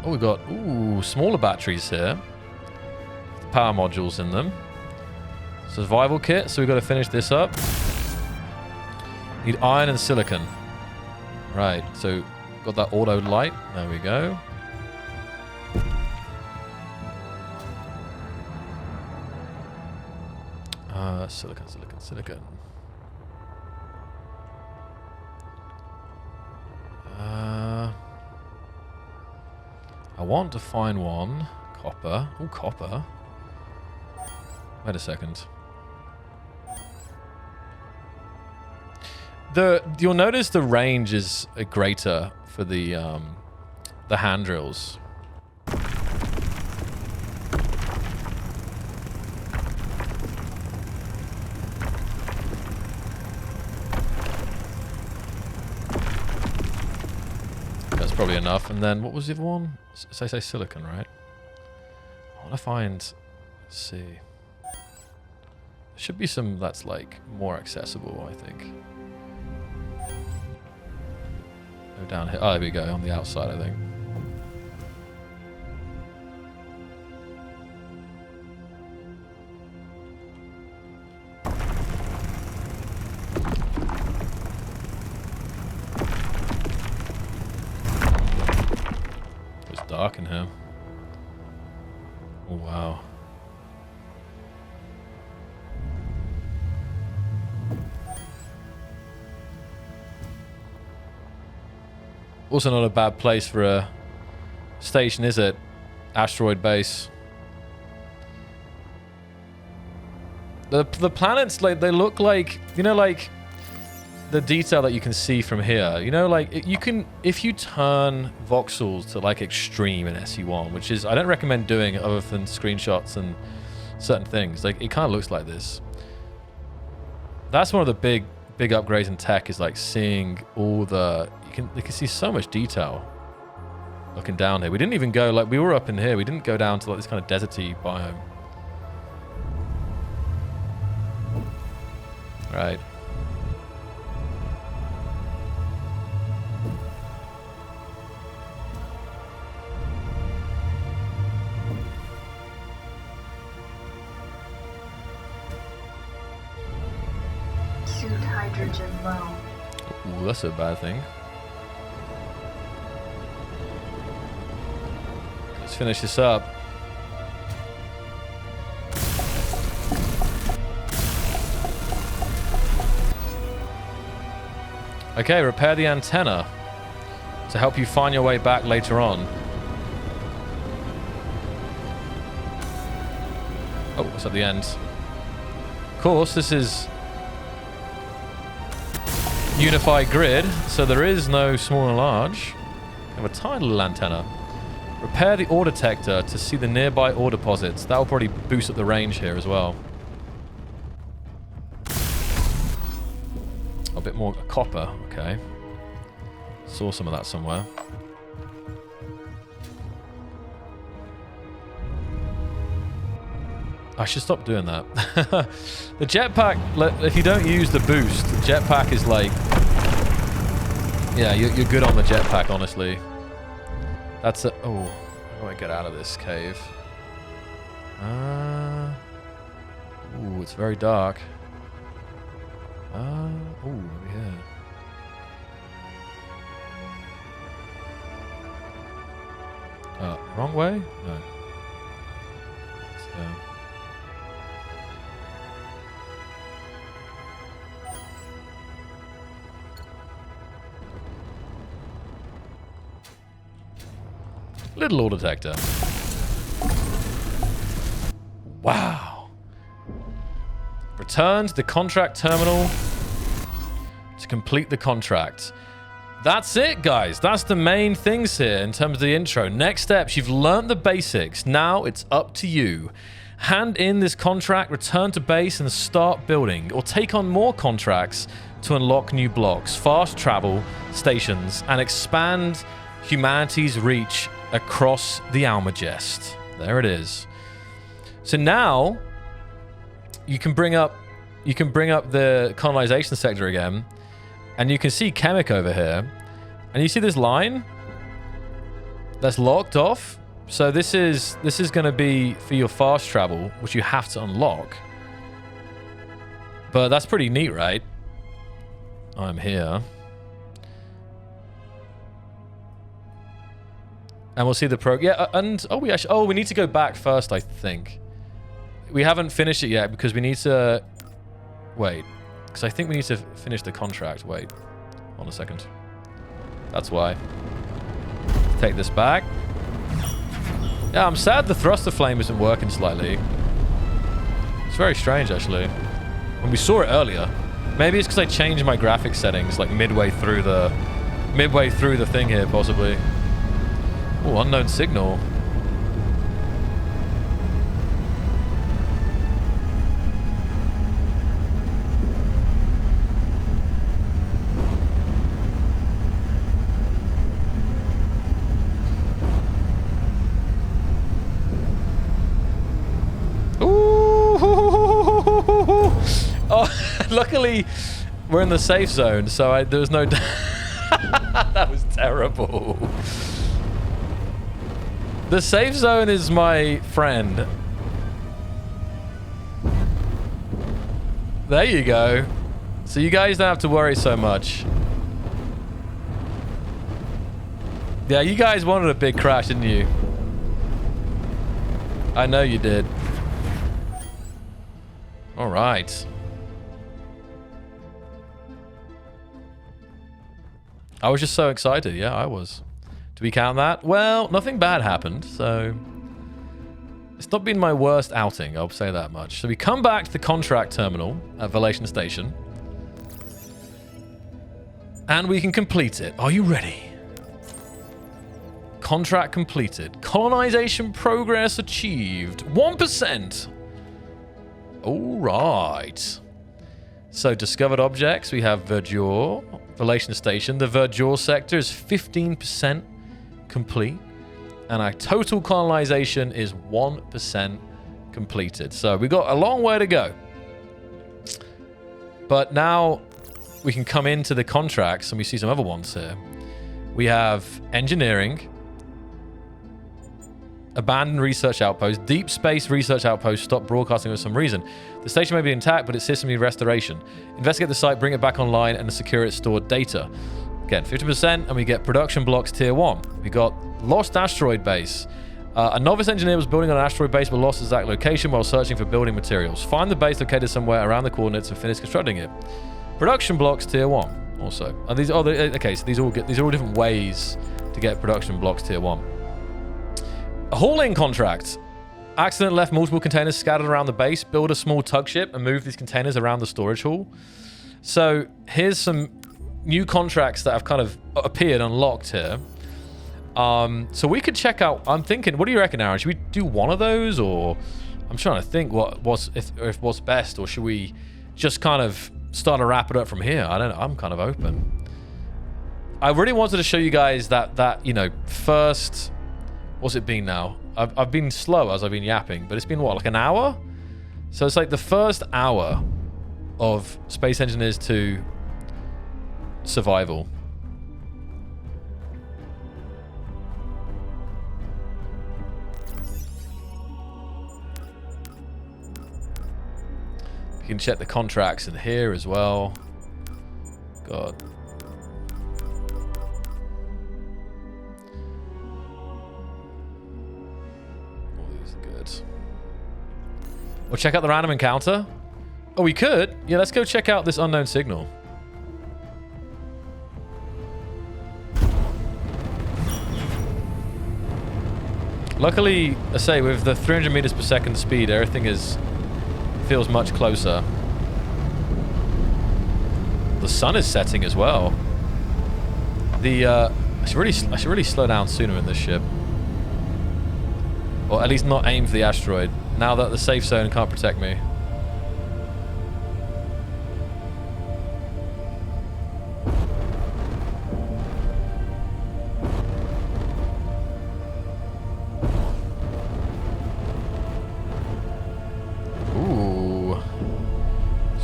We've got smaller batteries here. Power modules in them. Survival kit. So we've got to finish this up. Need iron and silicon. Right. So got that auto light. There we go. Silicon. I want to find one. Copper. Oh, copper. Wait a second. You'll notice the range is greater for the hand drills. That's probably enough. And then what was the other one? Say silicon, right? I want to find. Let's see. There should be some that's like more accessible, I think. Go down here. Oh, there we go. On the outside, I think. It's dark in here. Oh, wow. Also not a bad place for a station, is it? Asteroid base. The planets, like, they look like, the detail that you can see from here. You know, like you can, if you turn voxels to like extreme in SE1, which is, I don't recommend doing other than screenshots and certain things. Like it kind of looks like this. That's one of the big upgrades in tech, is like seeing all the, you can see so much detail looking down here. We didn't even go, like we were up in here. We didn't go down to like this kind of deserty biome. Right. Suit hydrogen low. Ooh, that's a bad thing. Let's finish this up. Okay, repair the antenna to help you find your way back later on. Oh, it's at the end. Of course, this is unified grid, so there is no small and large. We have a tiny little antenna. Repair the ore detector to see the nearby ore deposits. That will probably boost up the range here as well. A bit more copper, okay. Saw some of that somewhere. I should stop doing that. The jetpack, if you don't use the boost, the jetpack is like... Yeah, you're good on the jetpack, honestly. That's a... Oh, how do I get out of this cave? Ooh, it's very dark. Oh, yeah. Wrong way? No. Let's go. Little ore detector. Wow. Return to the contract terminal to complete the contract. That's it, guys. That's the main things here in terms of the intro. Next steps, you've learned the basics. Now it's up to you. Hand in this contract, return to base, and start building, or take on more contracts to unlock new blocks, fast travel stations, and expand humanity's reach across the Almagest. There it is. So now you can bring up the colonization sector again, and you can see Chemic over here, and you see this line that's locked off. So this is going to be for your fast travel, which you have to unlock. But that's pretty neat, right? I'm here. And we'll see the and we need to go back first, I think. We haven't finished it yet because we need to wait. Because I think we need to finish the contract. Wait. Hold on a second. That's why. Take this back. Yeah, I'm sad the thruster flame isn't working slightly. It's very strange, actually. When we saw it earlier. Maybe it's because I changed my graphics settings like midway through the thing here, possibly. Oh, unknown signal. Oh, luckily we're in the safe zone, so there was no... That was terrible. The safe zone is my friend. There you go. So you guys don't have to worry so much. Yeah, you guys wanted a big crash, didn't you? I know you did. All right. I was just so excited. Yeah, I was. Do we count that? Well, nothing bad happened, so... It's not been my worst outing, I'll say that much. So we come back to the contract terminal at Valian Station. And we can complete it. Are you ready? Contract completed. Colonization progress achieved. 1%. All right. So discovered objects. We have Verdure. Relation Station. The Verdure sector is 15% complete. And our total colonization is 1% completed. So we got a long way to go. But now we can come into the contracts and we see some other ones here. We have engineering, abandoned research outpost, deep space research outpost, stop broadcasting for some reason. The station may be intact, but its system needs restoration. Investigate the site, bring it back online, and secure its stored data. Again, 50%, and we get production blocks tier 1. We got lost asteroid base. A novice engineer was building on an asteroid base but lost its exact location while searching for building materials. Find the base located somewhere around the coordinates and finish constructing it. Production blocks tier 1 also. And these are okay, so these are all different ways to get production blocks tier 1. A hauling contract. Accident left multiple containers scattered around the base. Build a small tug ship and move these containers around the storage hall. So here's some new contracts that have kind of appeared unlocked here. So we could check out. I'm thinking, what do you reckon, Aaron? Should we do one of those, or I'm trying to think if what's best, or should we just kind of start to wrap it up from here? I don't know. I'm kind of open. I really wanted to show you guys that you know, first. What's it been now? I've been slow as I've been yapping, but it's been what, like an hour? So it's like the first hour of Space Engineers 2 survival. You can check the contracts in here as well. God. Or check out the random encounter. Oh, we could. Yeah, let's go check out this unknown signal. Luckily, I say, with the 300 meters per second speed, everything feels much closer. The sun is setting as well. I should really slow down sooner in this ship. Or at least not aim for the asteroid, now that the safe zone can't protect me. Ooh.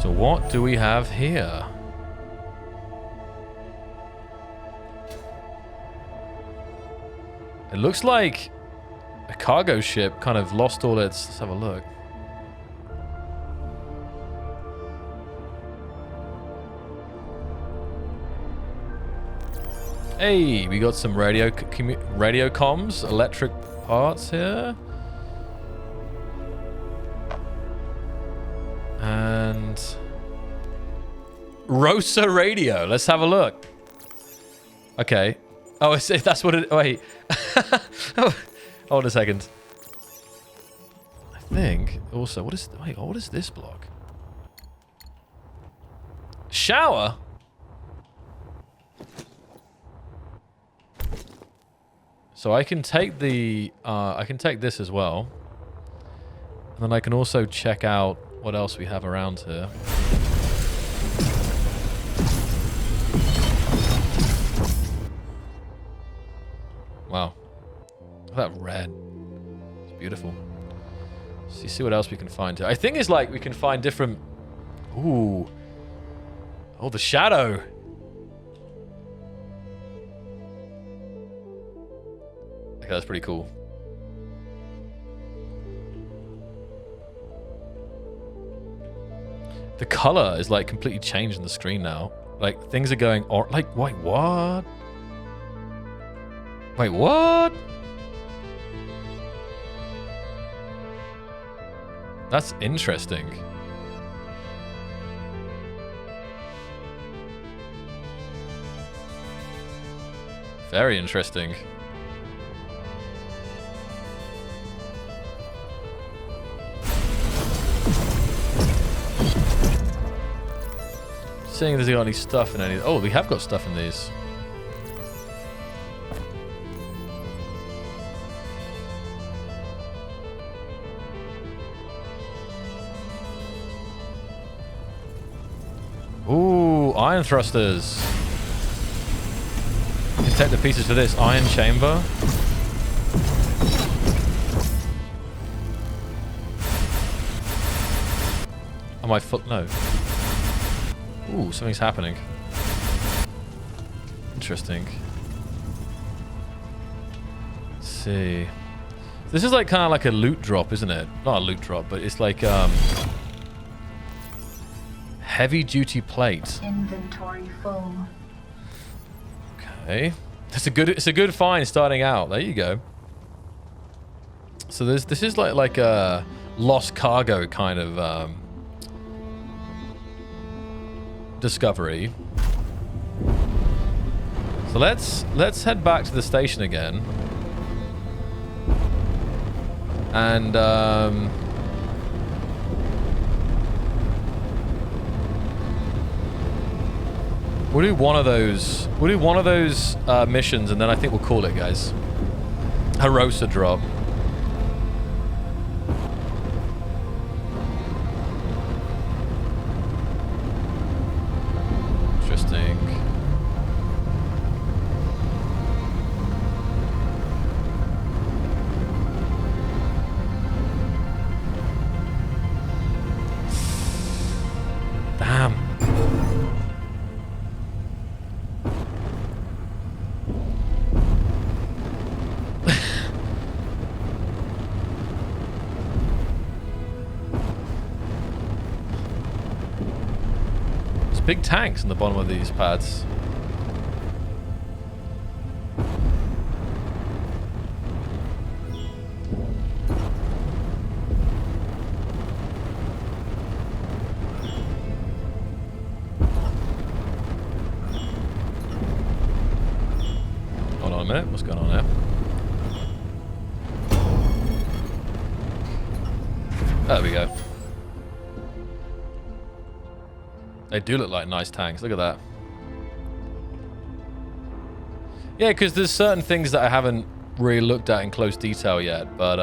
So what do we have here? It looks like a cargo ship kind of lost all its... Let's have a look. Hey, we got some radio comms, electric parts here. And... Rosa radio. Let's have a look. Okay. Oh, if that's what it... Wait. Oh. Hold a second. I think also, what is this block? Shower? So I can take this as well. And then I can also check out what else we have around here. Wow. That red. It's beautiful. So see what else we can find here. I think it's like we can find different... Ooh. Oh, the shadow. Okay, that's pretty cool. The color is like completely changed on the screen now. Like things are going... Like, wait, what? Wait, what? That's interesting. Very interesting. seeing if there's got any stuff in any. Oh, we have got stuff in these. Ooh, iron thrusters. You can take the pieces for this iron chamber. On my foot, no. Ooh, something's happening. Interesting. Let's see. This is like kind of like a loot drop, isn't it? Not a loot drop, but it's like heavy duty plate. Inventory full. Okay. It's a good find starting out. There you go. So this is like a lost cargo kind of discovery. So let's head back to the station again. And we'll do one of those. We'll do one of those missions, and then I think we'll call it, guys. Harosa drop. Interesting. Damn. Big tanks in the bottom of these pads. Hold on a minute, what's going on there? There we go. They do look like nice tanks. Look at that. Yeah, because there's certain things that I haven't really looked at in close detail yet, but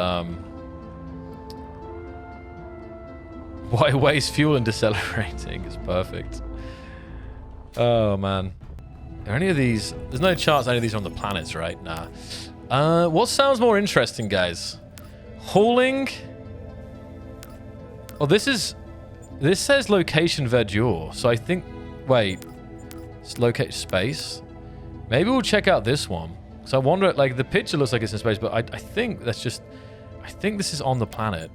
why waste fuel in decelerating is perfect. Oh man. Are any of these? There's no chance any of these are on the planets, right? Nah. What sounds more interesting, guys? Hauling. Oh, this says location verdure, so I think, wait, it's locate space. Maybe we'll check out this one. So I wonder, like, the picture looks like it's in space, but I think that's just, I think this is on the planet.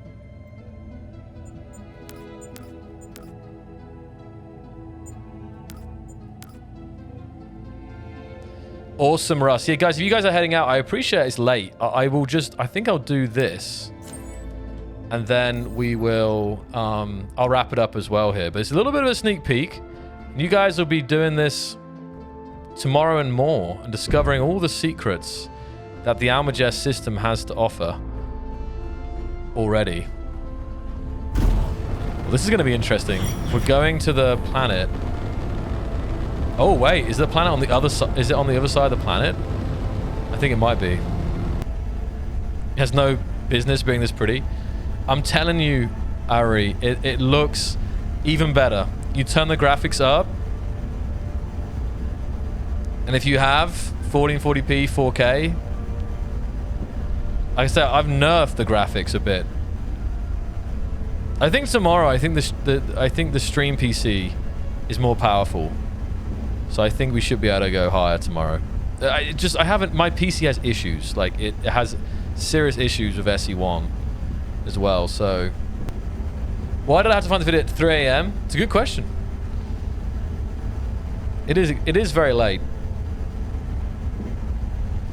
Awesome, Russ. Yeah, guys, if you guys are heading out, I appreciate it's late. I think I'll do this. And then we will, I'll wrap it up as well here. But it's a little bit of a sneak peek. You guys will be doing this tomorrow and more and discovering all the secrets that the Almagest system has to offer already. Well, this is going to be interesting. We're going to the planet. Oh, wait. Is the planet on the other side? Is it on the other side of the planet? I think it might be. It has no business being this pretty. I'm telling you, Ari, it looks even better. You turn the graphics up, and if you have 1440p 4K, like I said, I've nerfed the graphics a bit. I think tomorrow, I think the stream PC is more powerful, so I think we should be able to go higher tomorrow. My PC has issues. Like it has serious issues with SE1. As well, so why did I have to find the video at 3 a.m? It's a good question. It is very late.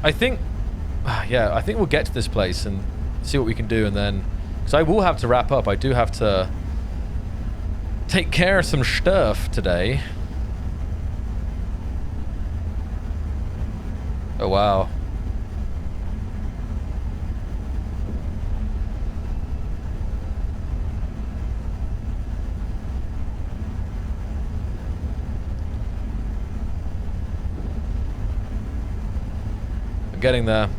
I think I think we'll get to this place and see what we can do, and then because I will have to wrap up. I do have to take care of some stuff today. Oh wow. getting there.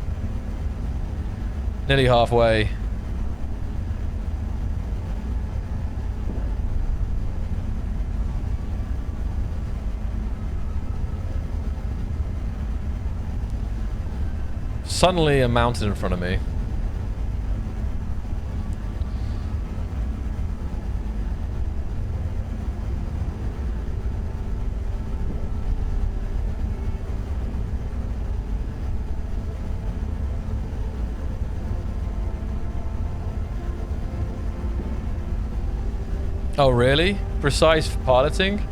Nearly halfway. Suddenly a mountain in front of me. Oh, really? Precise piloting?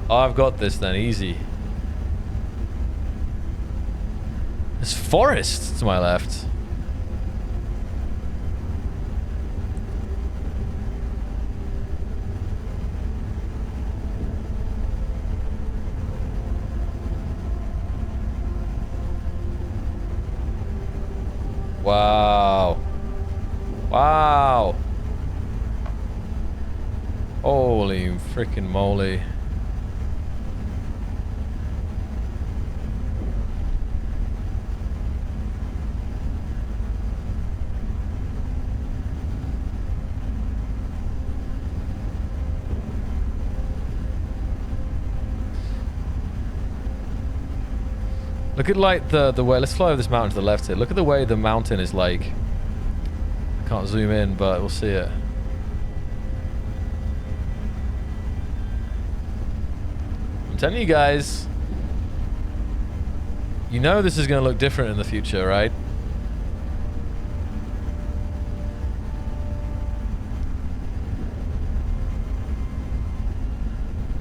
Oh, I've got this then, easy. There's forest to my left. Wow. Wow. Holy freaking moly. Look at like the way, let's fly over this mountain to the left here. Look at the way the mountain is like, I can't zoom in, but we'll see it. I'm telling you guys, you know this is going to look different in the future, right?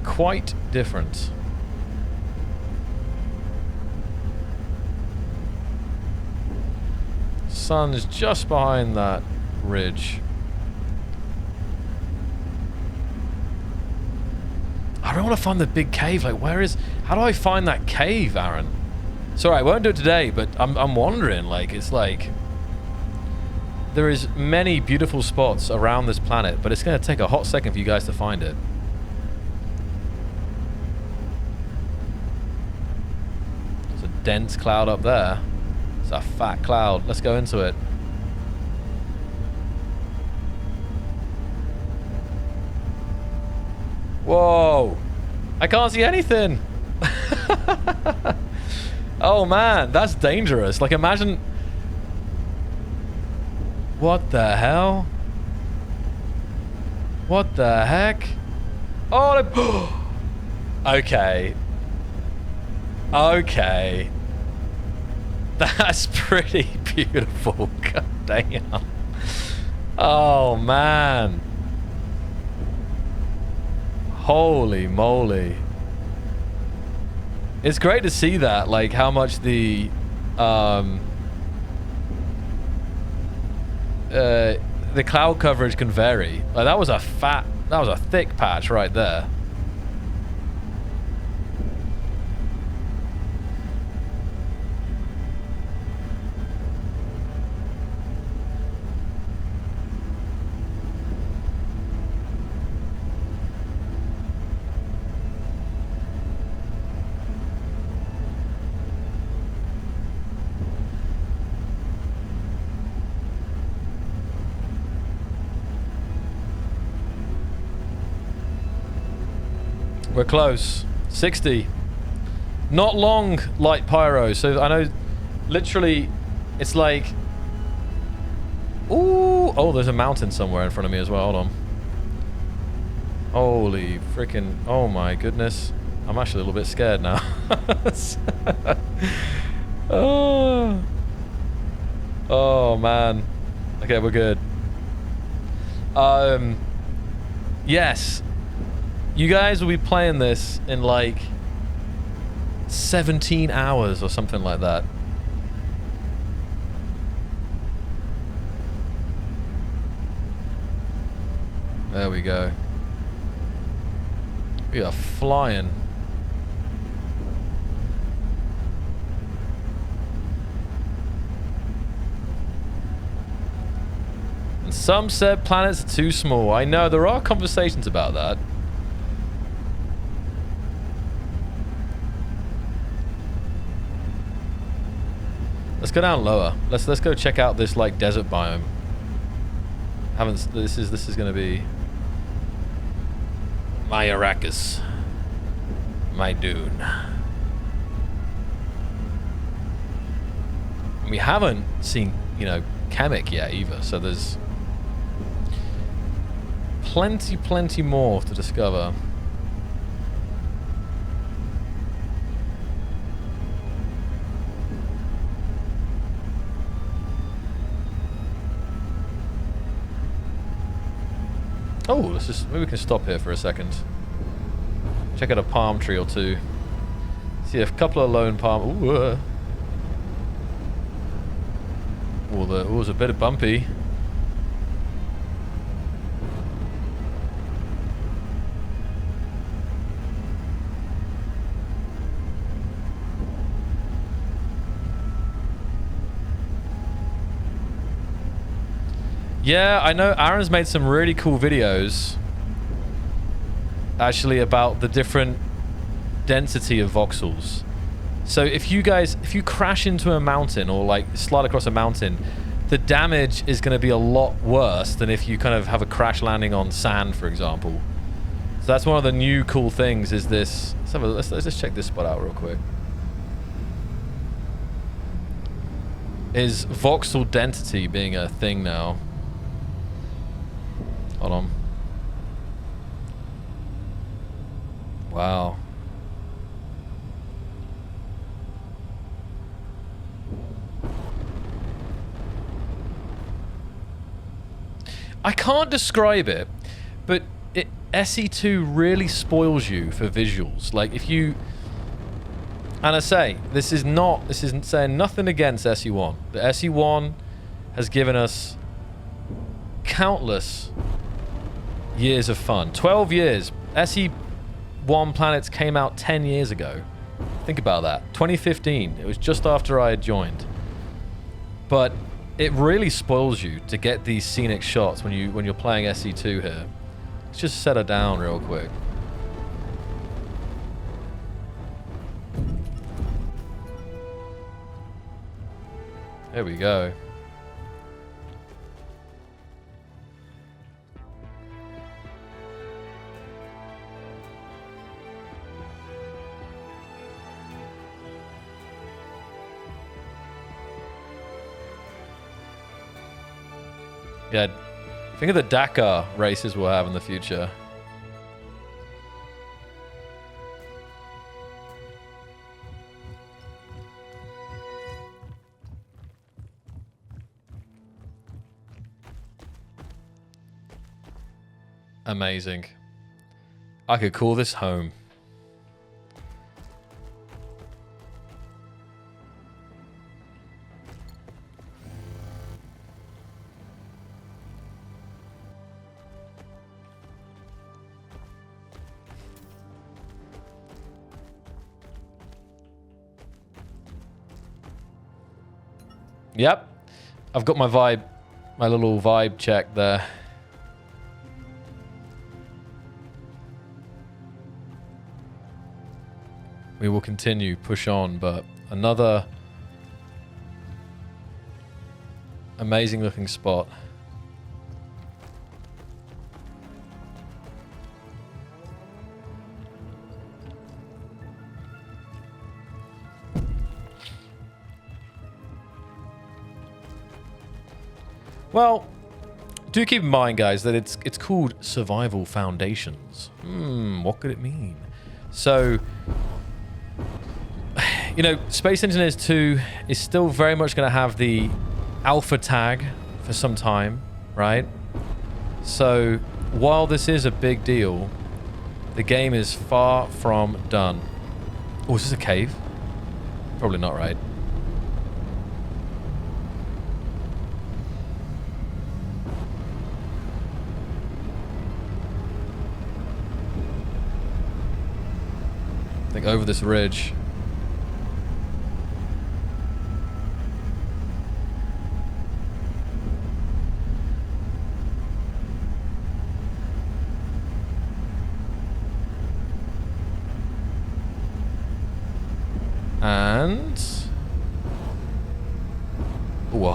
Quite different. Sun is just behind that ridge. I don't want to find the big cave. Like, where is... How do I find that cave, Aaron? Sorry, I won't do it today, but I'm wondering. Like, it's like... There is many beautiful spots around this planet, but it's going to take a hot second for you guys to find it. There's a dense cloud up there. It's a fat cloud. Let's go into it. Whoa. I can't see anything. Oh man, that's dangerous. Like imagine... What the hell? What the heck? Oh, okay. Okay. That's pretty beautiful. God damn. Oh, man. Holy moly. It's great to see that, like, how much the cloud coverage can vary. Like, that was a thick patch right there. We're close. 60. Not long, light pyro. So I know, literally, it's like... Ooh! Oh, there's a mountain somewhere in front of me as well. Hold on. Holy freaking... Oh my goodness. I'm actually a little bit scared now. Oh. Oh, man. Okay, we're good. Yes. You guys will be playing this in like 17 hours or something like that. There we go. We are flying. And some said planets are too small. I know, there are conversations about that. Let's go down lower. Let's go check out this like desert biome. This is gonna be my Arrakis. My dune. We haven't seen, you know, Chemic yet either, so there's plenty more to discover. Oh, let's just, maybe we can stop here for a second. Check out a palm tree or two. See a couple of lone palm. Ooh, it was a bit bumpy. Yeah, I know Aaron's made some really cool videos actually about the different density of voxels. So if you crash into a mountain or like slide across a mountain, the damage is going to be a lot worse than if you kind of have a crash landing on sand, for example. So that's one of the new cool things is this. Let's just check this spot out real quick. Is voxel density being a thing now? Hold on. Wow. I can't describe it, but SE2 really spoils you for visuals. Like if you, and I say, this isn't saying nothing against SE1. The SE1 has given us countless years of fun. 12 years. SE1 Planets came out 10 years ago. Think about that. 2015. It was just after I had joined. But it really spoils you to get these scenic shots when you're playing SE2 here. Let's just set her down real quick. There we go. Yeah, think of the Dakar races we'll have in the future. Amazing. I could call this home. Yep, I've got my little vibe check there. We will continue, push on, but another amazing looking spot. Well, do keep in mind, guys, that it's called Survival Foundations. What could it mean? So, you know, Space Engineers 2 is still very much going to have the alpha tag for some time, right? So, while this is a big deal, the game is far from done. Oh, is this a cave? Probably not, right? I think over this ridge. And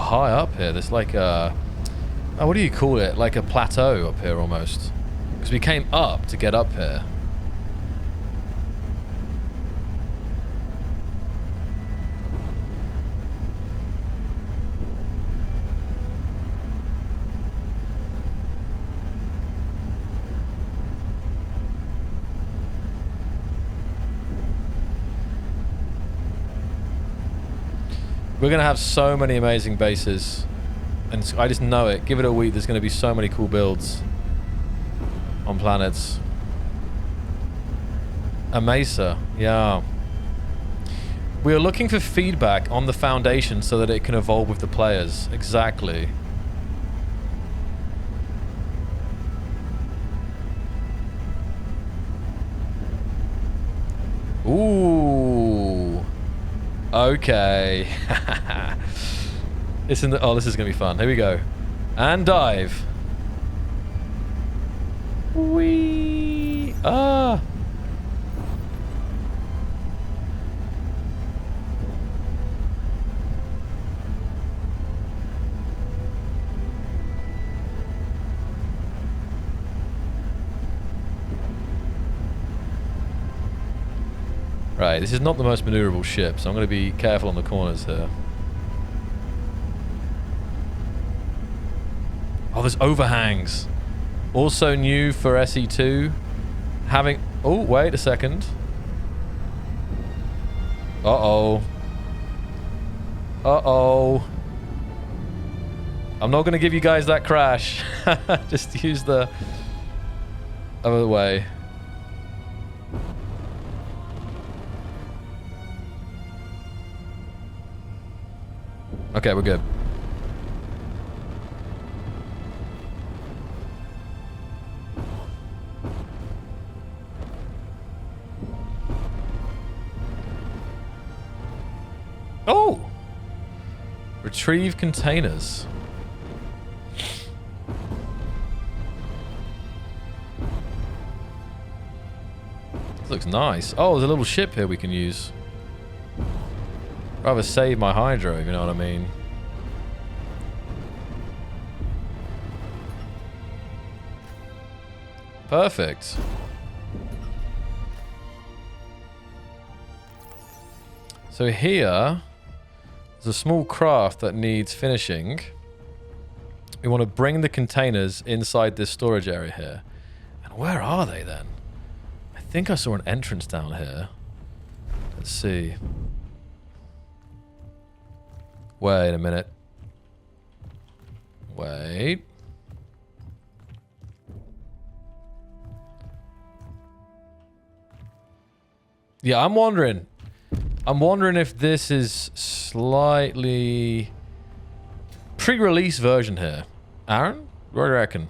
high up here. There's like a... Oh, what do you call it? Like a plateau up here almost. Because we came up to get up here. We're going to have so many amazing bases. And I just know it. Give it a week, there's going to be so many cool builds on planets. A mesa, yeah. We are looking for feedback on the foundation so that it can evolve with the players. Exactly. Ooh. Okay. It's in the... Oh, this is going to be fun. Here we go. And dive. Whee! Ah! Right, this is not the most maneuverable ship, so I'm going to be careful on the corners here. Oh, there's overhangs. Also new for SE2. Having... Oh, wait a second. Uh-oh. Uh-oh. I'm not going to give you guys that crash. Just use the other way. Okay, we're good. Oh! Retrieve containers. This looks nice. Oh, there's a little ship here we can use. Rather save my hydro, if you know what I mean. Perfect. So here, there's a small craft that needs finishing. We want to bring the containers inside this storage area here. And where are they then? I think I saw an entrance down here. Let's see. Wait a minute. Wait. Yeah, I'm wondering if this is slightly pre-release version here. Aaron? What do you reckon?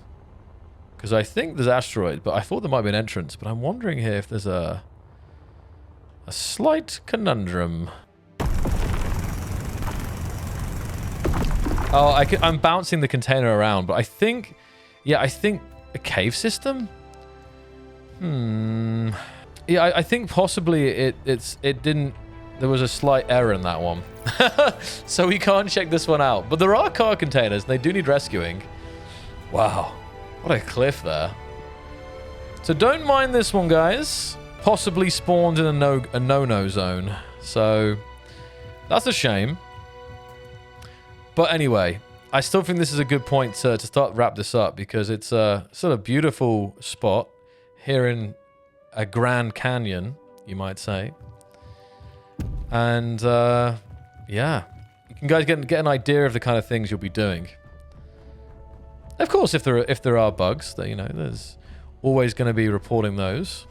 Because I think there's asteroid, but I thought there might be an entrance. But I'm wondering here if there's a slight conundrum. Oh, I'm bouncing the container around, but I think... Yeah, I think a cave system? Yeah, I think possibly it didn't... There was a slight error in that one. So we can't check this one out. But there are car containers, and they do need rescuing. Wow. What a cliff there. So don't mind this one, guys. Possibly spawned in a no-no zone. So that's a shame. But anyway, I still think this is a good point to wrap this up, because it's a sort of beautiful spot here in a Grand Canyon, you might say. And yeah, you can guys get an idea of the kind of things you'll be doing. Of course, if there are bugs, that, you know, there's always going to be reporting those.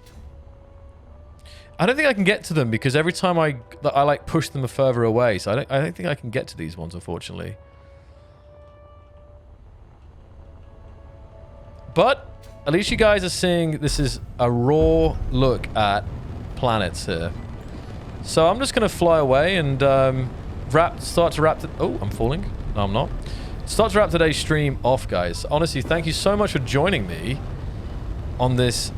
I don't think I can get to them because every time I like push them further away, so I don't think I can get to these ones, unfortunately. But at least you guys are seeing this is a raw look at planets here. So I'm just going to fly away and start to wrap... Oh, I'm falling. No, I'm not. Start to wrap today's stream off, guys. Honestly, thank you so much for joining me on this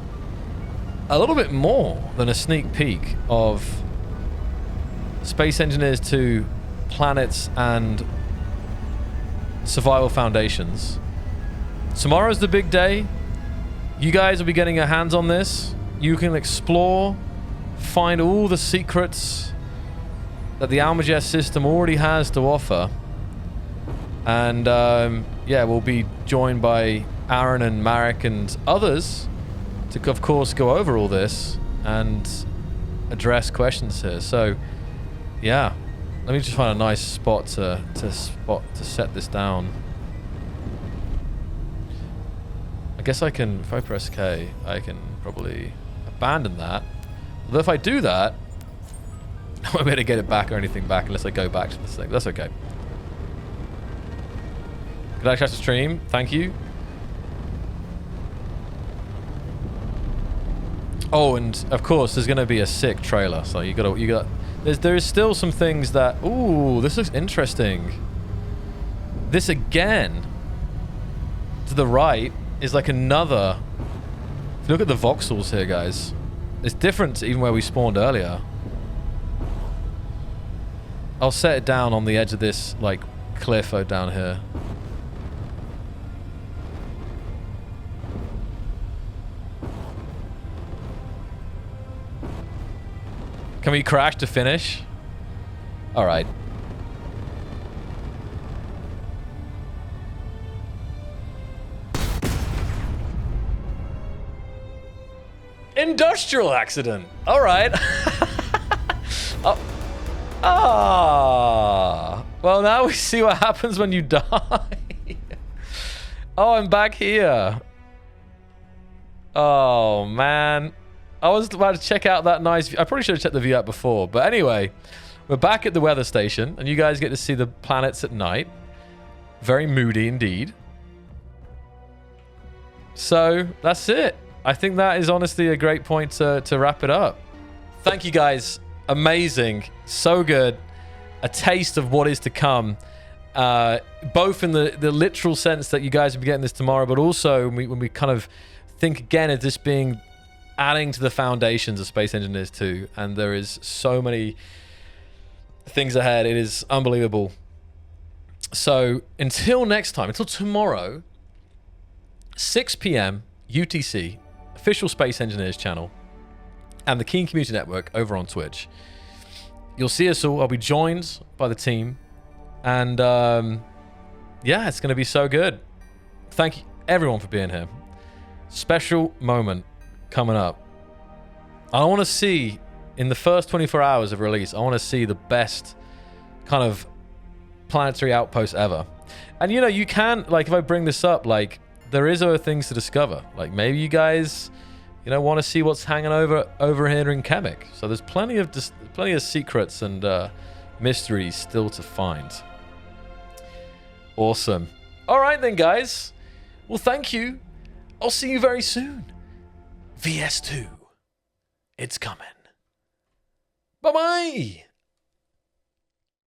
a little bit more than a sneak peek of Space Engineers 2 planets and survival foundations. Tomorrow's the big day. You guys will be getting your hands on this. You can explore, find all the secrets that the Almagest system already has to offer. And yeah, we'll be joined by Aaron and Marek and others to, of course, go over all this and address questions here. So, yeah, let me just find a nice spot to set this down. I guess I can, if I press K, I can probably abandon that. Although if I do that, I won't be able to get it back or anything back unless I go back to this thing. That's okay. Good access to stream. Thank you. Oh, and of course, there's going to be a sick trailer. So there is still some things that. Ooh, this looks interesting. This again, to the right, is like another. If you look at the voxels here, guys, it's different to even where we spawned earlier. I'll set it down on the edge of this like cliff down here. Can we crash to finish? All right. Industrial accident. All right. Oh. Ah. Well, now we see what happens when you die. Oh, I'm back here. Oh, man. I was about to check out that nice view. I probably should have checked the view out before. But anyway, we're back at the weather station. And you guys get to see the planets at night. Very moody indeed. So, that's it. I think that is honestly a great point to wrap it up. Thank you guys. Amazing. So good. A taste of what is to come. Both in the literal sense that you guys will be getting this tomorrow, but also when we kind of think again of this being adding to the foundations of Space Engineers 2, and there is so many things ahead. It is unbelievable. So until next time, until tomorrow, 6 p.m. UTC, official Space Engineers channel, and the Keen Community Network over on Twitch. You'll see us all. I'll be joined by the team. And yeah, it's going to be so good. Thank you everyone for being here. Special moment coming up. I want to see, in the first 24 hours of release, I want to see the best kind of planetary outpost ever. And you know, you can, like, if I bring this up, like, there is other things to discover. Like, maybe you guys, you know, want to see what's hanging over here in Chemic. So there's plenty of secrets and mysteries still to find. Awesome. All right then, guys. Well, thank you. I'll see you very soon. VS2. It's coming. Bye-bye.